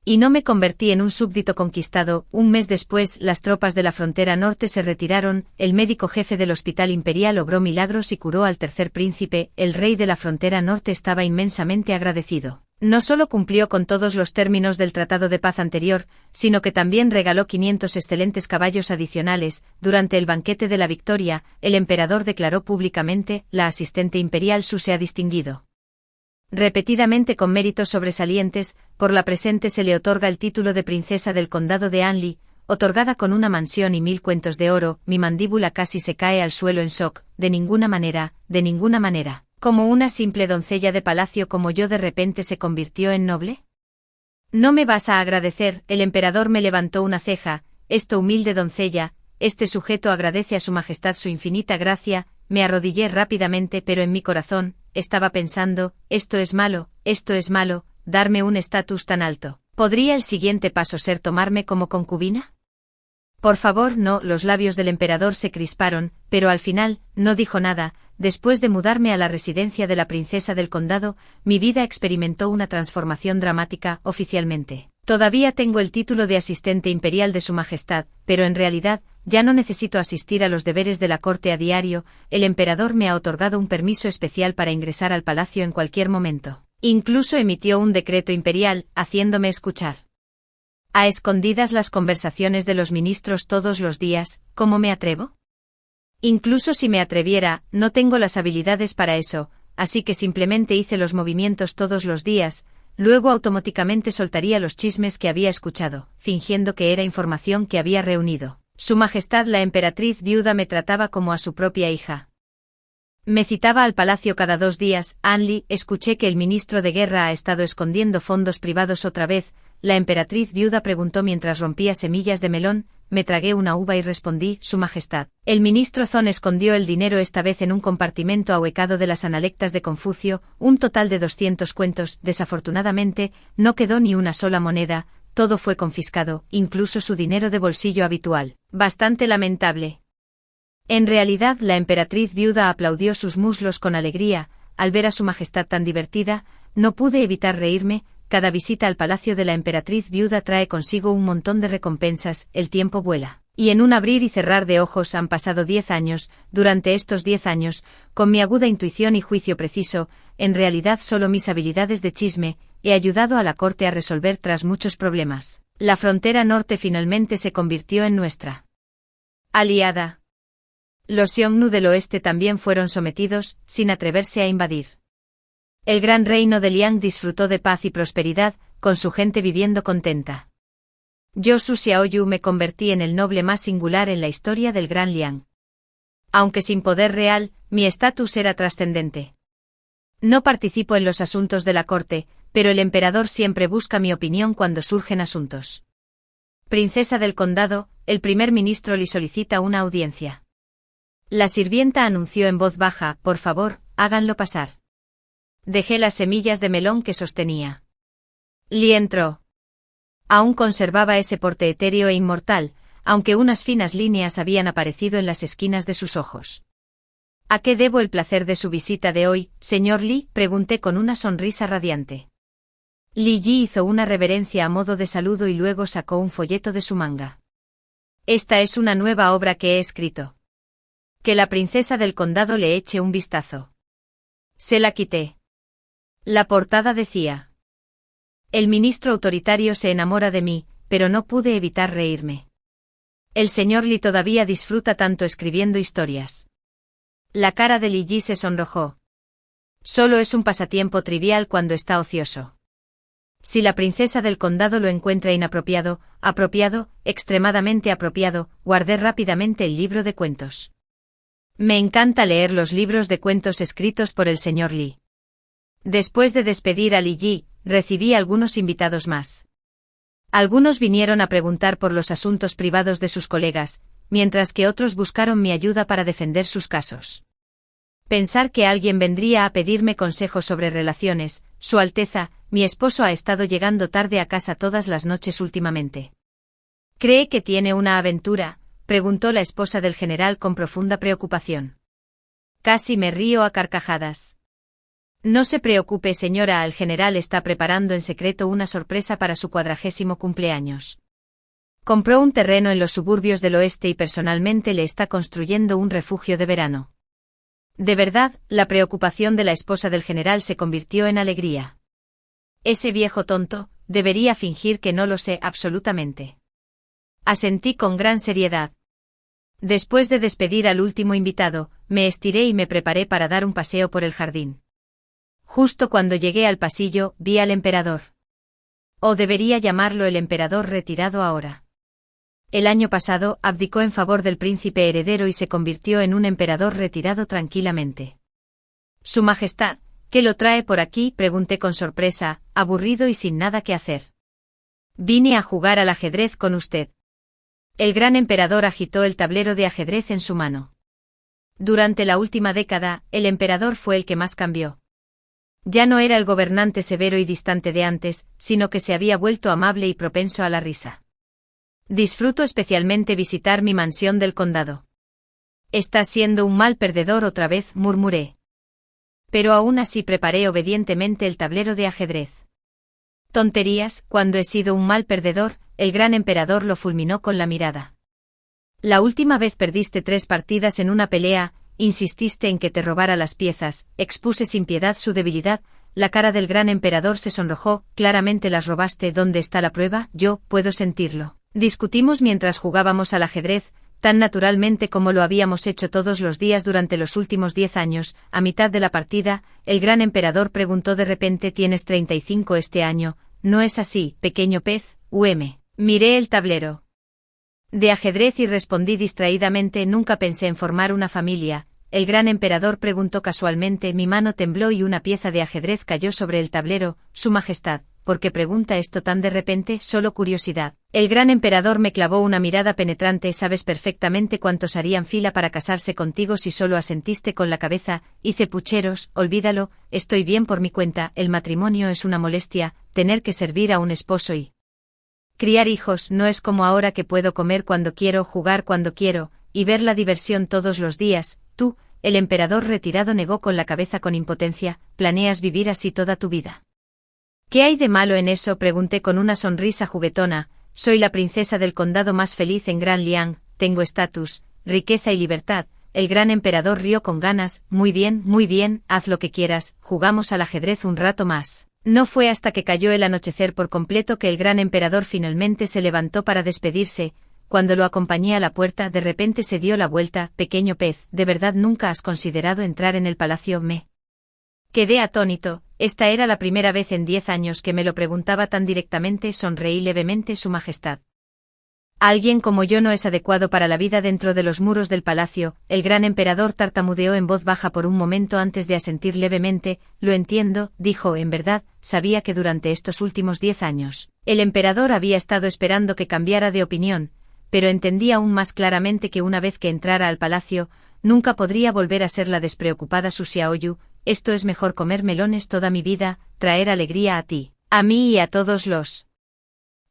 Speaker 1: Y no me convertí en un súbdito conquistado. Un mes después, las tropas de la frontera norte se retiraron, el médico jefe del Hospital Imperial obró milagros y curó al tercer príncipe. El rey de la frontera norte estaba inmensamente agradecido. No solo cumplió con todos los términos del tratado de paz anterior, sino que también regaló 500 excelentes caballos adicionales. Durante el banquete de la victoria, el emperador declaró públicamente: la asistente imperial Su se ha distinguido repetidamente con méritos sobresalientes. Por la presente se le otorga el título de princesa del condado de Anli, otorgada con una mansión y 1000 cuentos de oro. Mi mandíbula casi se cae al suelo en shock. De ninguna manera. ¿Como una simple doncella de palacio como yo de repente se convirtió en noble? ¿No me vas a agradecer? El emperador me levantó una ceja. Esto, humilde doncella, este sujeto agradece a su majestad su infinita gracia. Me arrodillé rápidamente, pero en mi corazón estaba pensando: esto es malo, darme un estatus tan alto. ¿Podría el siguiente paso ser tomarme como concubina? Por favor, no. Los labios del emperador se crisparon, pero al final no dijo nada. Después de mudarme a la residencia de la princesa del condado, mi vida experimentó una transformación dramática. Oficialmente, todavía tengo el título de asistente imperial de su majestad, pero en realidad, ya no necesito asistir a los deberes de la corte a diario. El emperador me ha otorgado un permiso especial para ingresar al palacio en cualquier momento. Incluso emitió un decreto imperial, haciéndome escuchar a escondidas las conversaciones de los ministros todos los días. ¿Cómo me atrevo? Incluso si me atreviera, no tengo las habilidades para eso, así que simplemente hice los movimientos todos los días. Luego automáticamente soltaría los chismes que había escuchado, fingiendo que era información que había reunido. Su Majestad la emperatriz viuda me trataba como a su propia hija. Me citaba al palacio cada 2 días. Anli, escuché que el ministro de guerra ha estado escondiendo fondos privados otra vez. La emperatriz viuda preguntó mientras rompía semillas de melón. Me tragué una uva y respondí: Su Majestad. El ministro Zon escondió el dinero esta vez en un compartimento ahuecado de las analectas de Confucio, un total de 200 cuentos. Desafortunadamente, no quedó ni una sola moneda, todo fue confiscado, incluso su dinero de bolsillo habitual. Bastante lamentable. En realidad, la emperatriz viuda aplaudió sus muslos con alegría. Al ver a su majestad tan divertida, no pude evitar reírme. Cada visita al palacio de la emperatriz viuda trae consigo un montón de recompensas. El tiempo vuela. Y en un abrir y cerrar de ojos han pasado 10 años. Durante estos 10 años, con mi aguda intuición y juicio preciso, en realidad solo mis habilidades de chisme, he ayudado a la corte a resolver tras muchos problemas. La frontera norte finalmente se convirtió en nuestra aliada. Los Xiongnu del oeste también fueron sometidos, sin atreverse a invadir. El gran reino de Liang disfrutó de paz y prosperidad, con su gente viviendo contenta. Yo, Su Xiaoyu, me convertí en el noble más singular en la historia del Gran Liang. Aunque sin poder real, mi estatus era trascendente. No participo en los asuntos de la corte, pero el emperador siempre busca mi opinión cuando surgen asuntos. Princesa del condado, el primer ministro le solicita una audiencia. La sirvienta anunció en voz baja: por favor, háganlo pasar. Dejé las semillas de melón que sostenía. Li entró. Aún conservaba ese porte etéreo e inmortal, aunque unas finas líneas habían aparecido en las esquinas de sus ojos. ¿A qué debo el placer de su visita de hoy, señor Li?, pregunté con una sonrisa radiante. Li Yi hizo una reverencia a modo de saludo y luego sacó un folleto de su manga. Esta es una nueva obra que he escrito. Que la princesa del condado le eche un vistazo. Se la quité. La portada decía: el ministro autoritario se enamora de mí, pero no pude evitar reírme. El señor Li todavía disfruta tanto escribiendo historias. La cara de Li Yi se sonrojó. Solo es un pasatiempo trivial cuando está ocioso. Si la princesa del condado lo encuentra inapropiado, extremadamente apropiado, guardé rápidamente el libro de cuentos. Me encanta leer los libros de cuentos escritos por el señor Li. Después de despedir a Li Yi, recibí algunos invitados más. Algunos vinieron a preguntar por los asuntos privados de sus colegas, mientras que otros buscaron mi ayuda para defender sus casos. Pensar que alguien vendría a pedirme consejos sobre relaciones. Su Alteza, mi esposo ha estado llegando tarde a casa todas las noches últimamente. ¿Cree que tiene una aventura?, preguntó la esposa del general con profunda preocupación. Casi me río a carcajadas. No se preocupe, señora, el general está preparando en secreto una sorpresa para su 40º cumpleaños. Compró un terreno en los suburbios del oeste y personalmente le está construyendo un refugio de verano. De verdad, la preocupación de la esposa del general se convirtió en alegría. Ese viejo tonto, debería fingir que no lo sé absolutamente. Asentí con gran seriedad. Después de despedir al último invitado, me estiré y me preparé para dar un paseo por el jardín. Justo cuando llegué al pasillo, vi al emperador. O debería llamarlo el emperador retirado ahora. El año pasado, abdicó en favor del príncipe heredero y se convirtió en un emperador retirado tranquilamente. Su Majestad, ¿qué lo trae por aquí?, pregunté con sorpresa, aburrido y sin nada que hacer. Vine a jugar al ajedrez con usted. El gran emperador agitó el tablero de ajedrez en su mano. Durante la última década, el emperador fue el que más cambió. Ya no era el gobernante severo y distante de antes, sino que se había vuelto amable y propenso a la risa. Disfruto especialmente visitar mi mansión del condado. Estás siendo un mal perdedor otra vez, murmuré. Pero aún así preparé obedientemente el tablero de ajedrez. Tonterías, cuando he sido un mal perdedor, el gran emperador lo fulminó con la mirada. La última vez perdiste 3 partidas en una pelea, insististe en que te robara las piezas, expuse sin piedad su debilidad. La cara del gran emperador se sonrojó. Claramente las robaste. ¿Dónde está la prueba? Yo puedo sentirlo. Discutimos mientras jugábamos al ajedrez, tan naturalmente como lo habíamos hecho todos los días durante los últimos 10 años. A mitad de la partida, el gran emperador preguntó de repente: ¿tienes 35 este año? ¿No es así, pequeño pez? Miré el tablero de ajedrez y respondí distraídamente: nunca pensé en formar una familia. El gran emperador preguntó casualmente. Mi mano tembló y una pieza de ajedrez cayó sobre el tablero. Su Majestad, ¿por qué pregunta esto tan de repente? Solo curiosidad. El gran emperador me clavó una mirada penetrante. Sabes perfectamente cuántos harían fila para casarse contigo si solo asentiste con la cabeza. Hice pucheros. Olvídalo, estoy bien por mi cuenta. El matrimonio es una molestia, tener que servir a un esposo y criar hijos no es como ahora, que puedo comer cuando quiero, jugar cuando quiero, y ver la diversión todos los días. Tú, el emperador retirado, negó con la cabeza con impotencia. ¿Planeas vivir así toda tu vida? ¿Qué hay de malo en eso?, pregunté con una sonrisa juguetona. Soy la princesa del condado más feliz en Gran Liang, tengo estatus, riqueza y libertad. El gran emperador rió con ganas. Muy bien, haz lo que quieras, jugamos al ajedrez un rato más. No fue hasta que cayó el anochecer por completo que el gran emperador finalmente se levantó para despedirse. Cuando lo acompañé a la puerta, de repente se dio la vuelta. Pequeño pez, ¿de verdad nunca has considerado entrar en el palacio? Me quedé atónito. Esta era la primera vez en 10 años que me lo preguntaba tan directamente. Sonreí levemente. Su Majestad, alguien como yo no es adecuado para la vida dentro de los muros del palacio. El gran emperador tartamudeó en voz baja por un momento antes de asentir levemente. Lo entiendo, dijo. En verdad, sabía que durante estos últimos 10 años, el emperador había estado esperando que cambiara de opinión, pero entendía aún más claramente que una vez que entrara al palacio, nunca podría volver a ser la despreocupada Su Xiaoyu. esto es mejor comer melones toda mi vida, traer alegría a ti, a mí y a todos los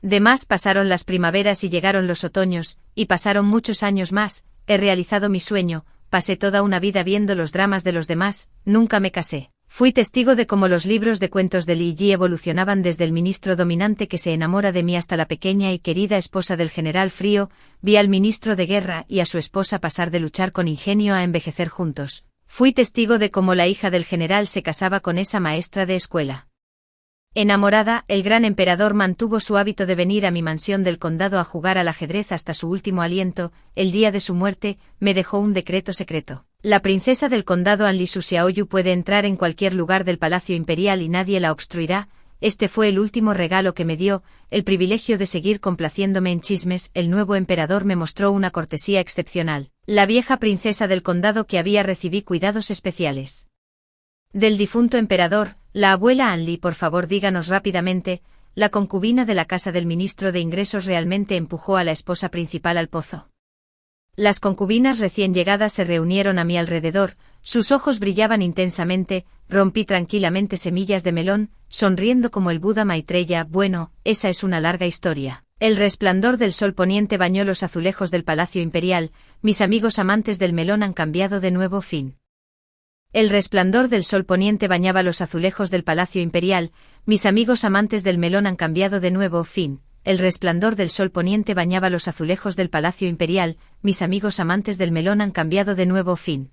Speaker 1: demás. Pasaron las primaveras y llegaron los otoños, y pasaron muchos años más, he realizado mi sueño, pasé toda una vida viendo los dramas de los demás, nunca me casé. Fui testigo de cómo los libros de cuentos de Li Yi evolucionaban desde el ministro dominante que se enamora de mí hasta la pequeña y querida esposa del general frío, vi al ministro de guerra y a su esposa pasar de luchar con ingenio a envejecer juntos. Fui testigo de cómo la hija del general se casaba con esa maestra de escuela. Enamorada, el gran emperador mantuvo su hábito de venir a mi mansión del condado a jugar al ajedrez hasta su último aliento. El día de su muerte, me dejó un decreto secreto. La princesa del condado Anlisu Xiaoyu puede entrar en cualquier lugar del palacio imperial y nadie la obstruirá. Este fue el último regalo que me dio, el privilegio de seguir complaciéndome en chismes. El nuevo emperador me mostró una cortesía excepcional. La vieja princesa del condado que había recibí cuidados especiales del difunto emperador, la abuela Anli. Por favor, díganos rápidamente, la concubina de la casa del ministro de Ingresos realmente empujó a la esposa principal al pozo. Las concubinas recién llegadas se reunieron a mi alrededor, sus ojos brillaban intensamente, rompí tranquilamente semillas de melón, sonriendo como el Buda Maitreya. Bueno, esa es una larga historia. El resplandor del sol poniente bañó los azulejos del palacio imperial, mis amigos amantes del melón han cambiado de nuevo. Fin. El resplandor del sol poniente bañaba los azulejos del palacio imperial, mis amigos amantes del melón han cambiado de nuevo. Fin. El resplandor del sol poniente bañaba los azulejos del palacio imperial, mis amigos amantes del melón han cambiado de nuevo. Fin.